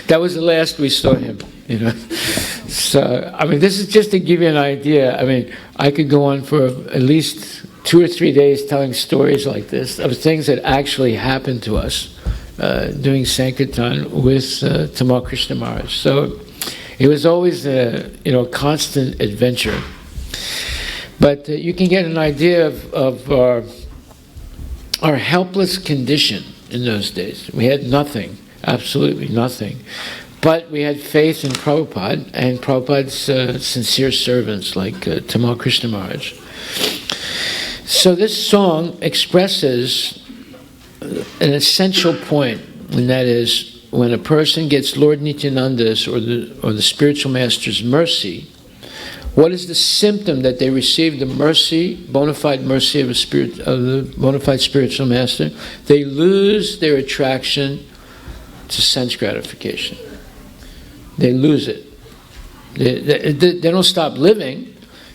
That was the last we saw him, So, this is just to give you an idea. I could go on for at least 2 or 3 days telling stories like this of things that actually happened to us doing Sankirtan with Tamala Krishna Maharaj. So it was always a constant adventure. But you can get an idea of our helpless condition in those days. We had nothing, absolutely nothing. But we had faith in Prabhupada and Prabhupada's sincere servants like Tamala Krishna Maharaj. So this song expresses an essential point, and that is when a person gets Lord Nityananda's or the spiritual master's mercy, what is the symptom that they receive the mercy, bona fide mercy of the bona fide spiritual master? They lose their attraction to sense gratification. They lose it. They don't stop living.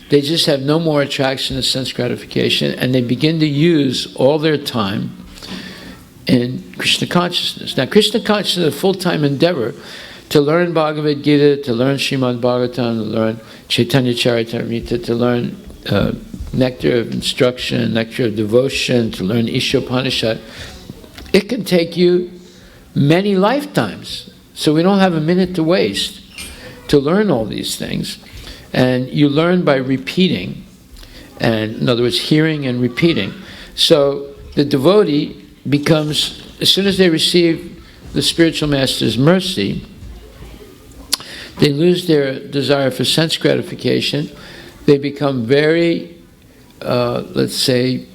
They just have no more attraction to sense gratification, and they begin to use all their time in Krishna consciousness. Now, Krishna consciousness is a full-time endeavor to learn Bhagavad Gita, to learn Srimad Bhagavatam, to learn Chaitanya Charitamrita, to learn nectar of instruction, nectar of devotion, to learn Ishopanishad. It can take you many lifetimes. So we don't have a minute to waste to learn all these things. And you learn by repeating, and in other words, hearing and repeating. So the devotee becomes, as soon as they receive the spiritual master's mercy, they lose their desire for sense gratification. They become very, let's say,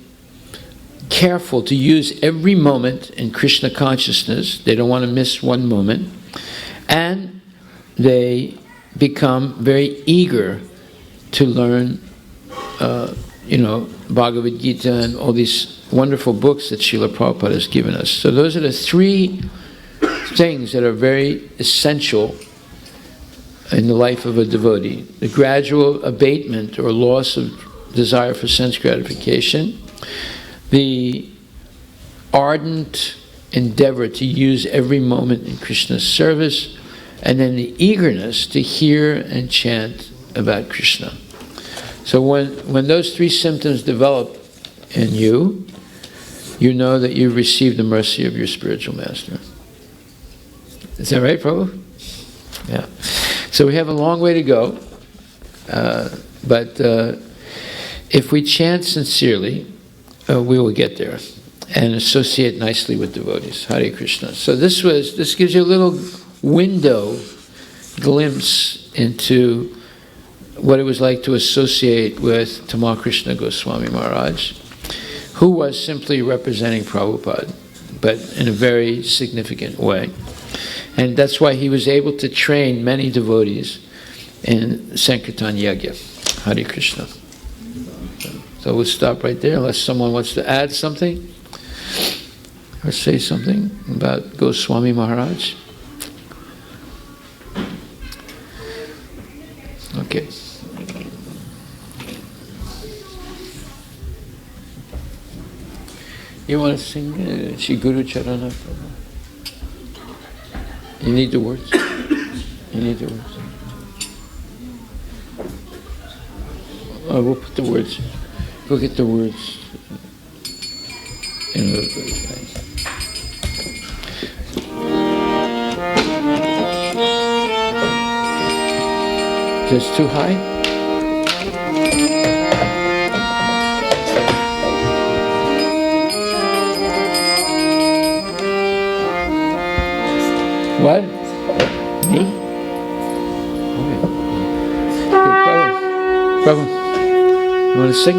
careful to use every moment in Krishna consciousness. They don't want to miss one moment. And they become very eager to learn, Bhagavad Gita and all these wonderful books that Srila Prabhupada has given us. So those are the three things that are very essential in the life of a devotee. The gradual abatement or loss of desire for sense gratification, the ardent endeavor to use every moment in Krishna's service, and then the eagerness to hear and chant about Krishna. So when those three symptoms develop in you, you know that you've received the mercy of your spiritual master. Is that right, Prabhu? Yeah. So we have a long way to go, but if we chant sincerely, we will get there and associate nicely with devotees. Hare Krishna. So this gives you a little glimpse into what it was like to associate with Tamala Krishna Goswami Maharaj, who was simply representing Prabhupada, but in a very significant way. And that's why he was able to train many devotees in Sankirtan Yagya. Hare Krishna. So we'll stop right there unless someone wants to add something or say something about Goswami Maharaj. Okay. You want to sing Shri Guru Charana? You need the words? You need the words? Oh, we'll put the words. Go get the words. In a little bit. Is this too high? What? Me? Okay. Prabhu. You want to sing?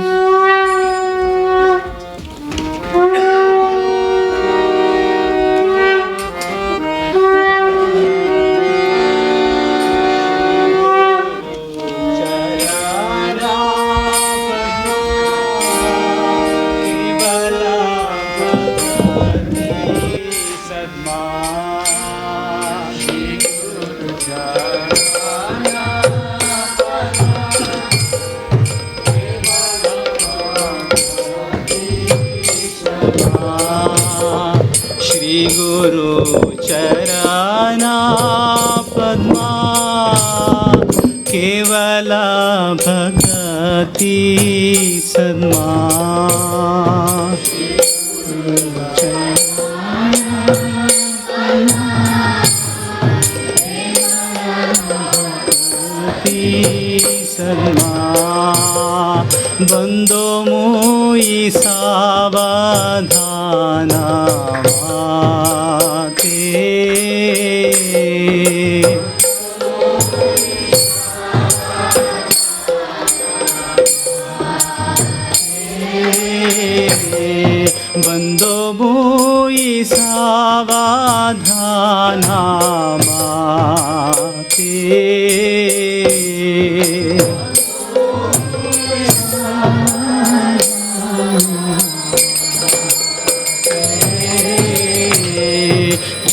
বন্দবুই সাবধানামাতে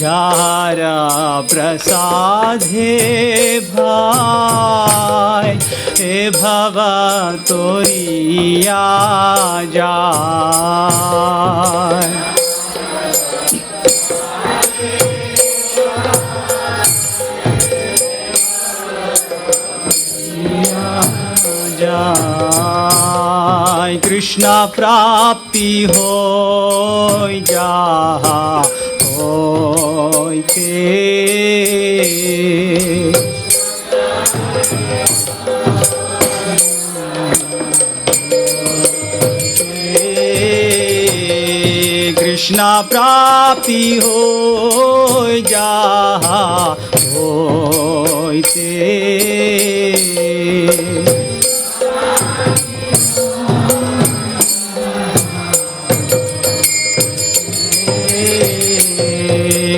যারা প্রসাদে ভাই এ ভাবা তোরিয়া যায় যায় কৃষ্ণ প্রাপ্তি হই যাহা হইতে কৃষ্ণ প্রাপ্তি হই যাহা হইতে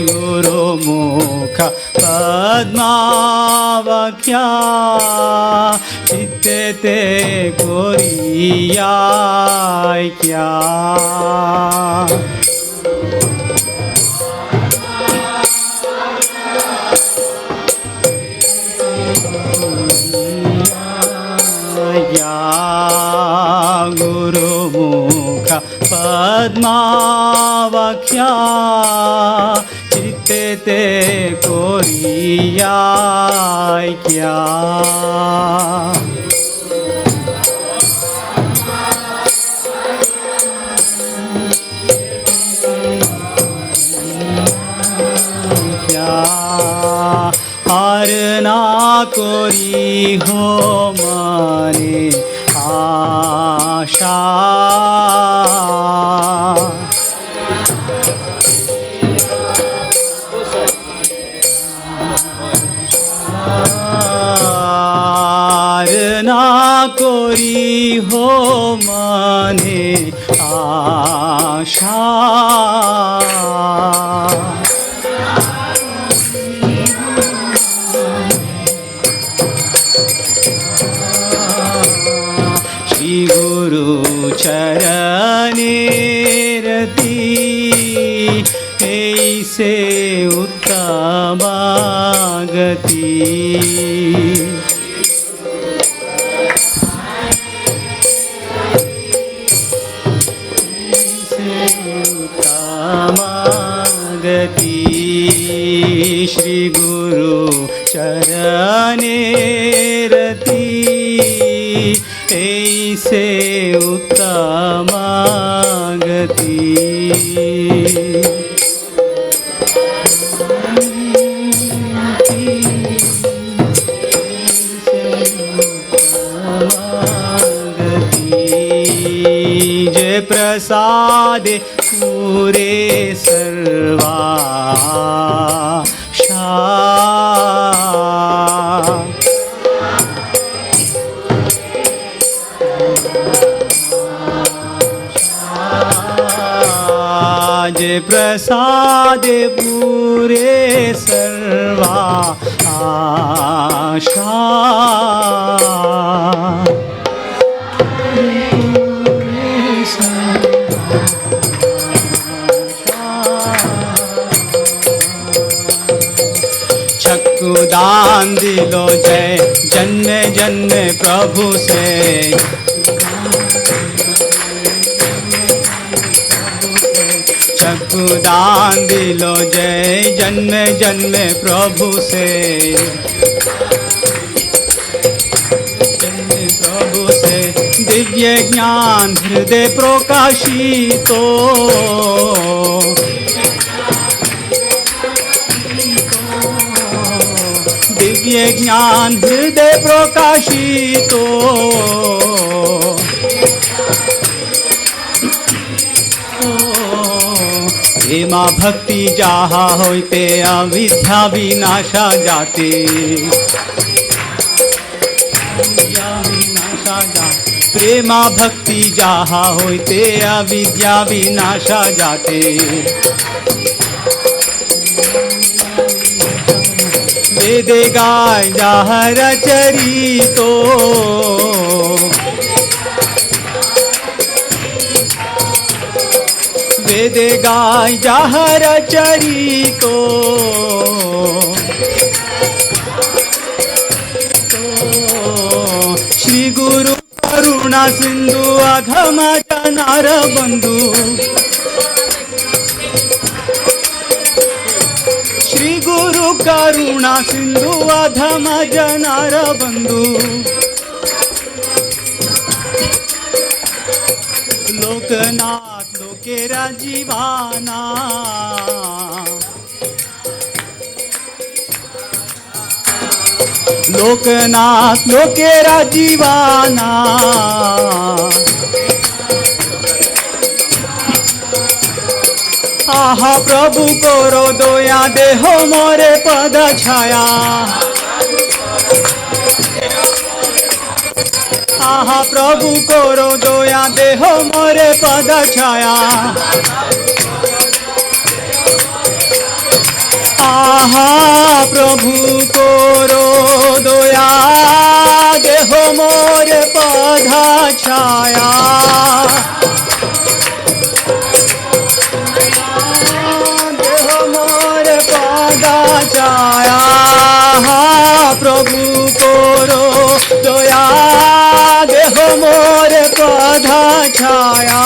গুরুমুখ পদ্মাবখ্যা চিত্তে করিয়ায় ক্যা গুরুমুখ পদ্মাবখ্যা চিত্তে করিয়ায় ক্যা আর না করি হো মনে আশা আর না করি হো মনে আশা শ্রী গুরু চরণে রতি এই সে উত্তম গতি गति श्री गुरु चरणे रति ऐसे उत्तम गति जय प्रसाद पूरे सर्वा जय प्रसाद पूरे सर्वा आशा दान दिलो जय जन्म जन्म प्रभु से चक्कु दान दिलो जय जन्म जन्म प्रभु से प्रभु से दिव्य ज्ञान हृदय प्रकाशितो दिव्य ज्ञान हृदय प्रकाशितो प्रेमा भक्ति जाहा होते अविद्या विनाशा जाते प्रेमा भक्ति जाहा होते अविद्या विनाशा जाते वेदे गाय जाहर चरितो वेदे गाय जाहर चरितो श्री गुरु करुणा सिंधु अधम जनार बंधु श्री गुरु करुणा सिंधु अधम जनार बंधु लोकनाथ लोकेरा जीवाना लोकनाथ लोकेरा जीवाना आहा प्रभु करो दया देहो मोरे पद छाया आहा प्रभु करो दया देहो मोरे पद छाया आहा प्रभु करो दया देहो मोरे पद छाया देहो मोरे पद छाया प्रभु करो दया देहो मोरे पद छाया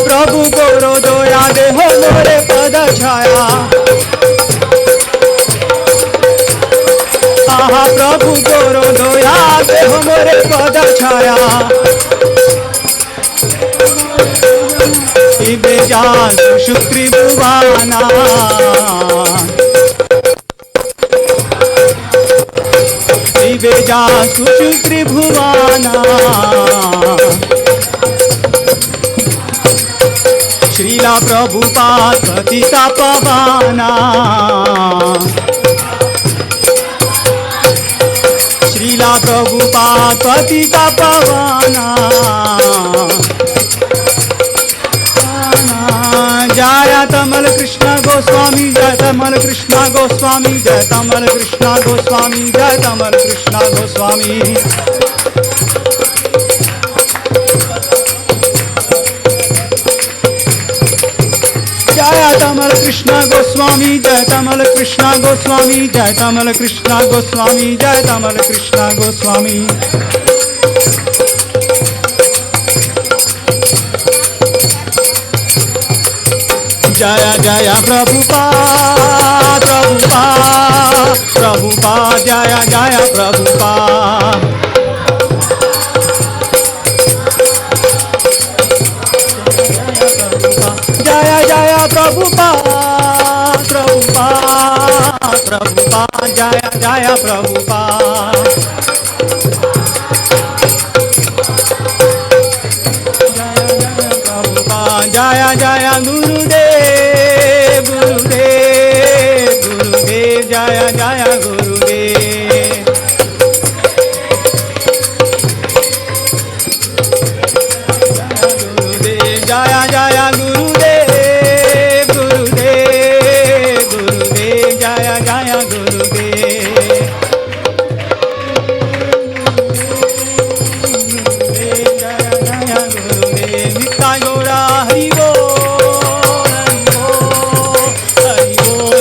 प्रभु करो दया देहो मोरे पद छाया आहा प्रभु करो दया देहो मोरे पद छाया इबे जान शुक्री भुवाना इबे जान शुक्री भुवाना श्रीला प्रभुपाद पतिता पवाना श्रीला प्रभुपाद पतिता पवाना जय तमल कृष्ण गोस्वामी जय तमल कृष्ण गोस्वामी जय तमल कृष्ण गोस्वामी जय तमल कृष्ण गोस्वामी जय तमल कृष्ण गोस्वामी जय तमल कृष्ण गोस्वामी जय तमल कृष्ण गोस्वामी जय तमल कृष्ण गोस्वामी जय जय प्रभुपाद प्रभुपाद प्रभुपाद जय जय प्रभुपाद जय जय प्रभुपाद प्रभुपाद प्रभुपाद जय जय प्रभुपाद जय जय गुरुदेव गुरुदेव गुरुदेव जय जय गुरुदेव गुरुदेव जय जय गुरुदेव गुरुदेव गुरुदेव जय जय गुरुदेव नित्य गौरा हरि बोल हरि बोल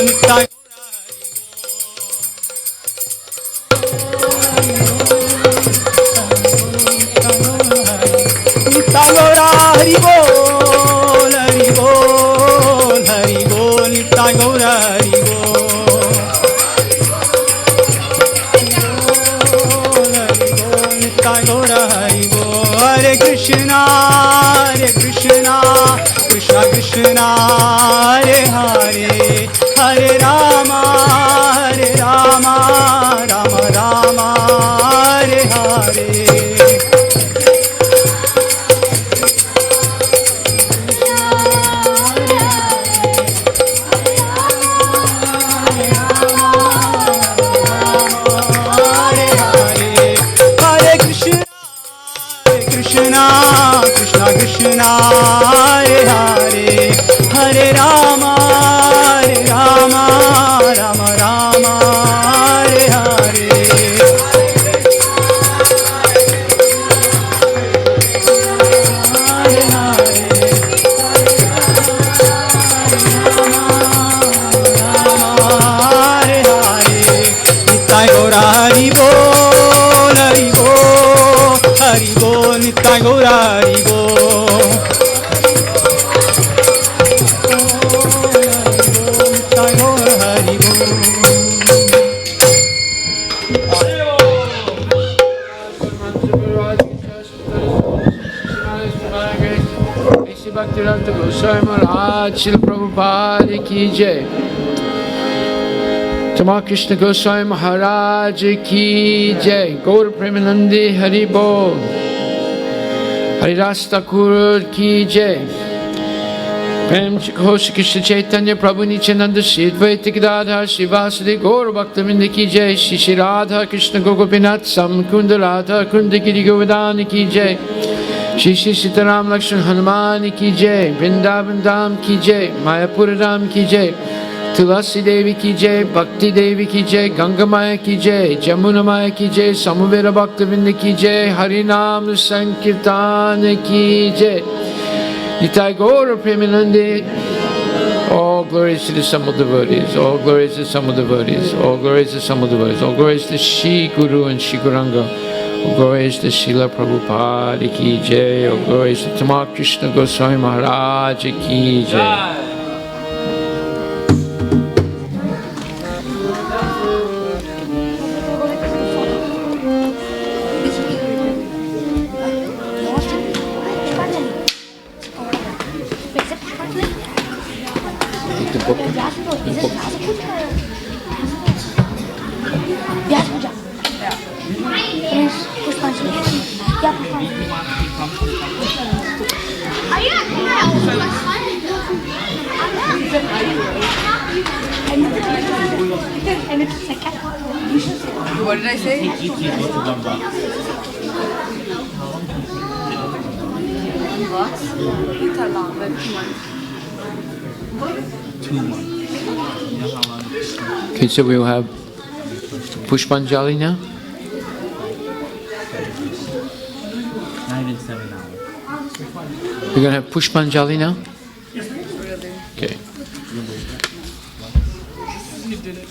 नित्य गौरा हरि बोल हरि बोल हरि बोल नित्य गौरा हरि बोल नित्य गौरा हरि बोल हरे Krishna Krishna Krishna Hare Hare Hare Ram Ram Ram Hare Hare Hare Hare, Hare Rama, Rama Rama, Hare Hare. Nitai Gaura Hari Bol, Hari Bol, Hari Bol, Nitai Gaura Hari Bol. Nitai Gaura Hari Bol. Bhaktivedanta Goswami Maharaj, Srila Prabhupada ki jai. Tamala Krishna Goswami Maharaj ki jai. Gaur Premanandi Hari Bol. Hari Ras Thakur ki jai. Prem Hoshi Krishna Chaitanya Prabhu Nityananda Shri Advaita Gadadhar Shri Vasudeva Gaur Bhaktavinda ki jai. Shri Shri Radha Krishna Gopinath Samkunda Radha Kunda Giri Govardhana ki jai. Shri Shri Sitaram Lakshman Hanuman ki jai. Vrindavan Dham ki jai. Mayapura Dham ki jai. Tulasi Devi ki jai. Bhakti Devi ki jai. Ganga Maya ki jai. Jamuna Maya ki jai. Samaveda Bhaktavinda ki jai. Harinam Sankirtan ki jai. Nitai Gaura Premanandi. All glories to the Samal devotees. All glories to the Samal devotees. All glories to the Samal devotees. All glories to Shri Guru and Shri Guranga. All glories to Srila Prabhupada ki jai. All glories to Tamala Krishna Goswami Maharaj ki jai. What did I say? It's a long, but 2 months. Okay, so we will have Pushpanjali now. Not even 7 hours. We're going to have Pushpanjali now? Okay. You did it.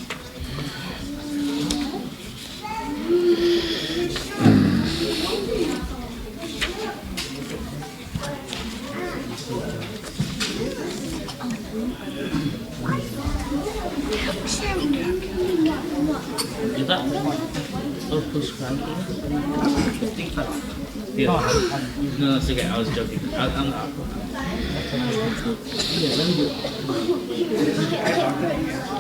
Is that so prescribed? Yeah. No, it's okay. I was joking. I'm not.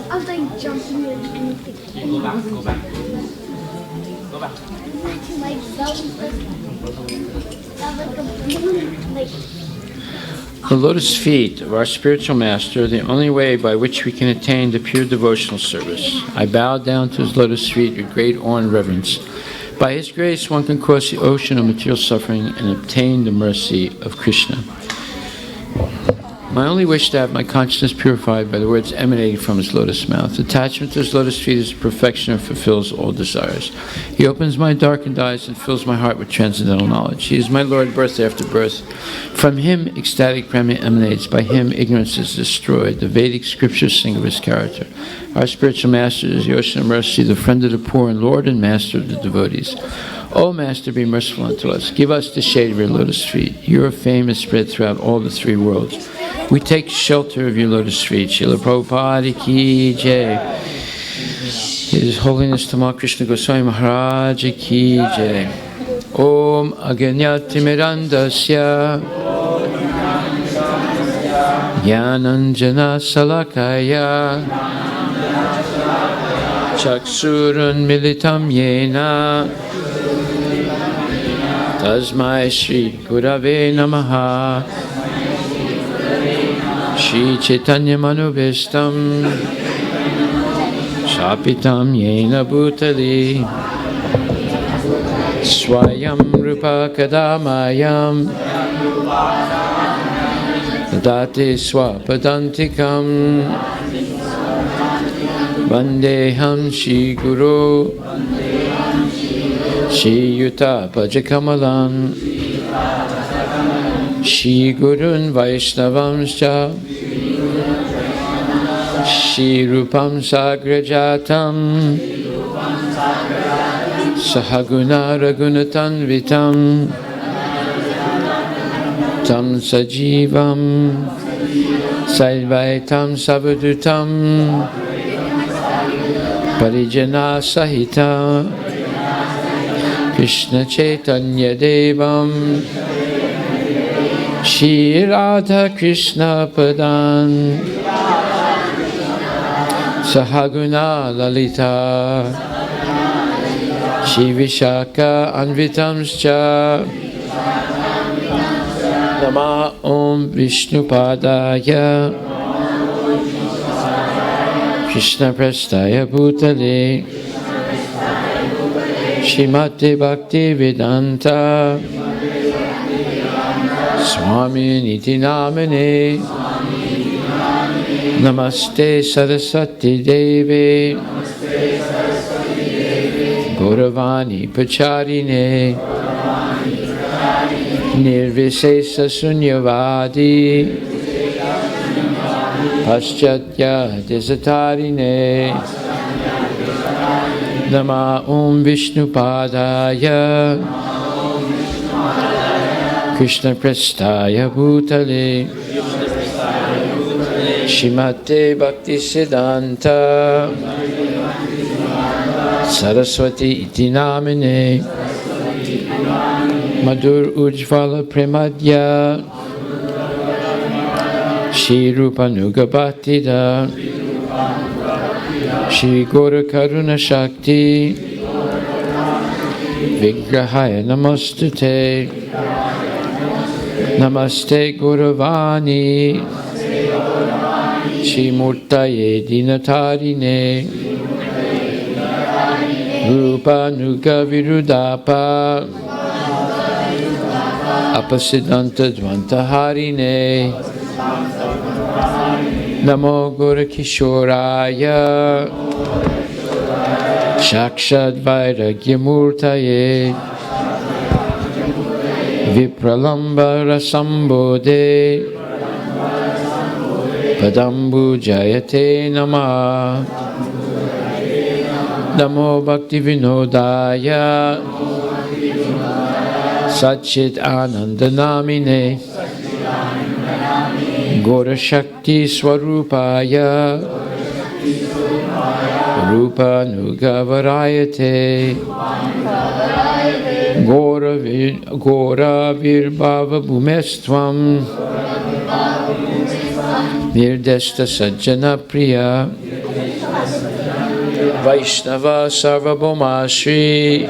I was like jumping in. Go back. Like that was like The lotus feet of our spiritual master are the only way by which we can attain the pure devotional service. I bow down to his lotus feet with great awe and reverence. By his grace, one can cross the ocean of material suffering and obtain the mercy of Krishna. My only wish to have my consciousness purified by the words emanating from his lotus mouth. Attachment to his lotus feet is perfection and fulfills all desires. He opens my darkened eyes and fills my heart with transcendental knowledge. He is my Lord, birth after birth. From him, ecstatic prema emanates. By him, ignorance is destroyed. The Vedic scriptures sing of his character. Our spiritual master is the ocean of mercy, the friend of the poor, and Lord and master of the devotees. O Master, be merciful unto us. Give us the shade of your lotus feet. Your fame is spread throughout all the 3 worlds. We take shelter of your lotus feet. Srila Prabhupada ki jai. His Holiness Tamala Krishna Goswami Maharaj ki jai. Om Aganyatimirandasya Jnananjana Salakaya Chaksurun Militam Yena Tasmai Shri Gurave Namaha Shri Chaitanya Manubhishtam Shapitam Yena Bhutali Swayam Rupa Kadamayam Date swapadantikam Vandeham Shri Guru Shri Yuta Pajakamalam Shri Gurun Vaishnavamscha Shri Rupam Sagrajatam Sahaguna Ragunatanvitam Tam Sajivam Saivaitam Savadutam Parijana Sahita Krishna Chaitanya Devam Shri Radha Krishna Padan Sahaguna Lalita Shri Vishaka Anvitamscha Nama Om Vishnupadaya Krishna Prastaya Bhutale Srimati Bhakti Vedanta Swami Niti Namane Namaste Saraswati Devi Gauravani Pacharine Nirvisesa Sunyavadi Paschatya Desatarine Nama Om Vishnupadaya Krishna Prastaya Bhutale Shrimate Bhakti Siddhanta Saraswati Iti Namine Madhur Ujvala Premadya Shri Rupa Nugabhatida Shri Gora Karuna Shakti Vigrahaya Namostute Namaste Gauravani Shri Murtaye Dinatarine Rupa Nuga Virudapa Apasiddhanta Dvantaharine Namo Gora Kishoraya Shakshad Vairagya Murtaye Vipralamba Rasambode Padambu Jayate Namah Namo Bhakti Vinodaya Satchit Anandanamine Gora Shakti Swarupaya Rupa Nugavarayate Gora Virbhava Bhumestvam Nirdesta Sajjana Priya Vaishnava Sarvabhauma Shri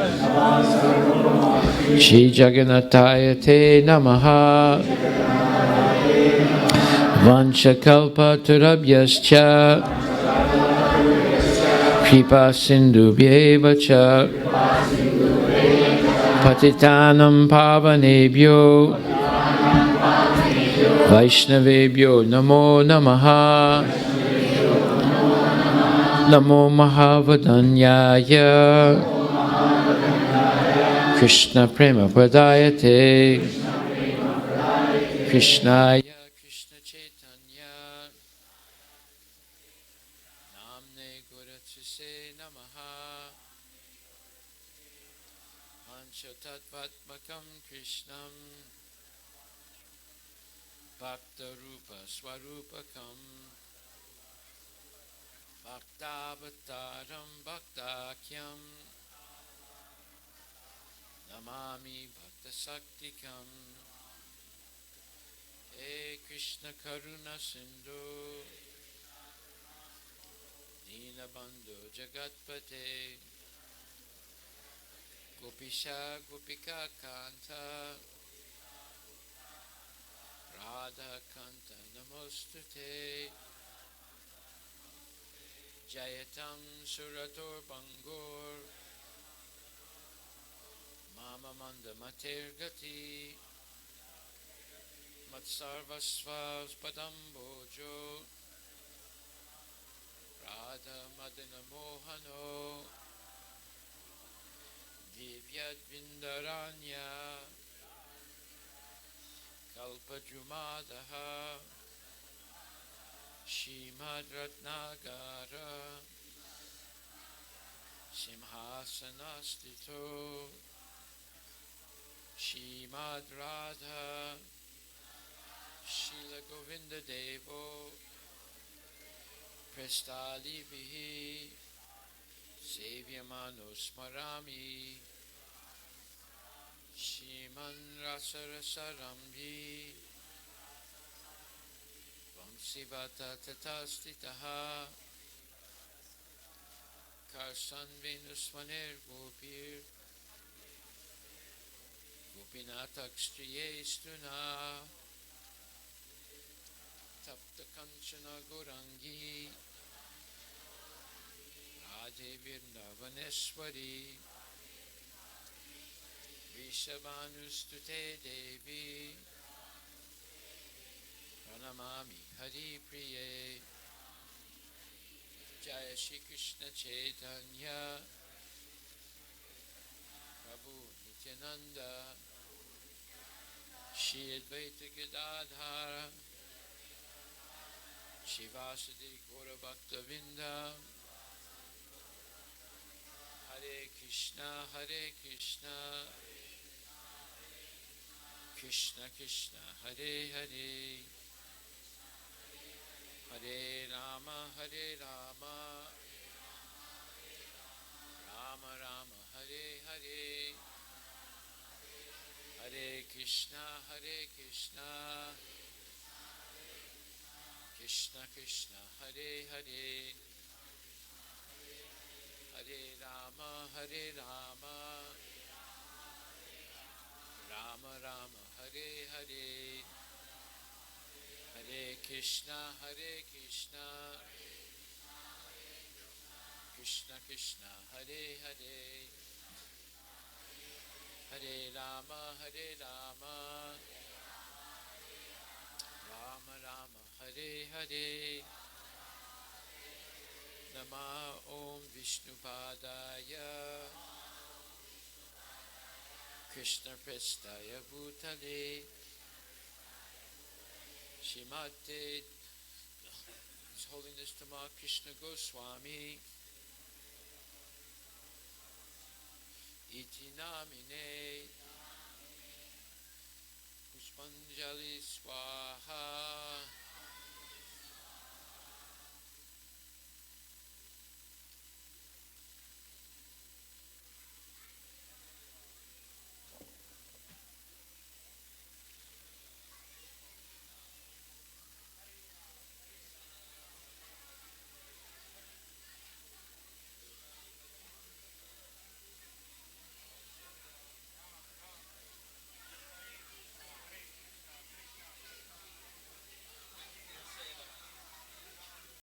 Shri Jagannataya Te Namaha Vanchakalpa Turabhyascha Kripa Sindhubhyeva Cha Patitanam Pavanebhyo Vaishnavebhyo Namo Namaha Namo Mahavadanyaya Krishna Prema Pradayate Krishnaya Krishna Chaitanya Namne Guratse Namaha Panchatatvatmakam Krishnam Bhakta Rupa Swarupakam Bhaktavataram Bhaktakyam Namami Bhakta Saktikam He Krishna Karuna Sindhu Dinabandhu Jagatpate Gopisha Gopika Kanta Radha Kanta Namostute Jayatam Surator Bangor Mama Manda Mater Gati Matsarvasva Padam Bojo Radha Madana Mohano Divyat Vindaranya Kalpajumadaha Shimad Ratnagara Simhasanastito Shimad Radha Shila Govinda Devo Prestali Vihi Sevyamano Smarami Shiman Rasarasarambi Vamsivata Tatastitaha Karsan Venusmanir Gopir Gopinatakstriye Stuna Tapta Kanchana Gorangi Radhe Vrindavaneshwari Vishavanustute Devi Pranamami Hari Priye Jaya Shri Krishna Chaitanya Prabhu Nityananda Shri Advaita Gadadhara Shivasadi Gaura Bhakta Vinda Hare Krishna Krishna Krishna Hare Hare Hare Rama Rama Rama Hare Hare Hare Krishna Krishna Krishna Hare Hare Hare Rama Rama Rama Hare Hare Hare Krishna Krishna Krishna Hare Hare Hare Rama Rama Rama Hare Hare Nama Om Vishnupadaya Krishna Prestaya Bhutale Shrimate His Holiness Tamala Krishna Goswami Iti Namine Pushpanjali Swaha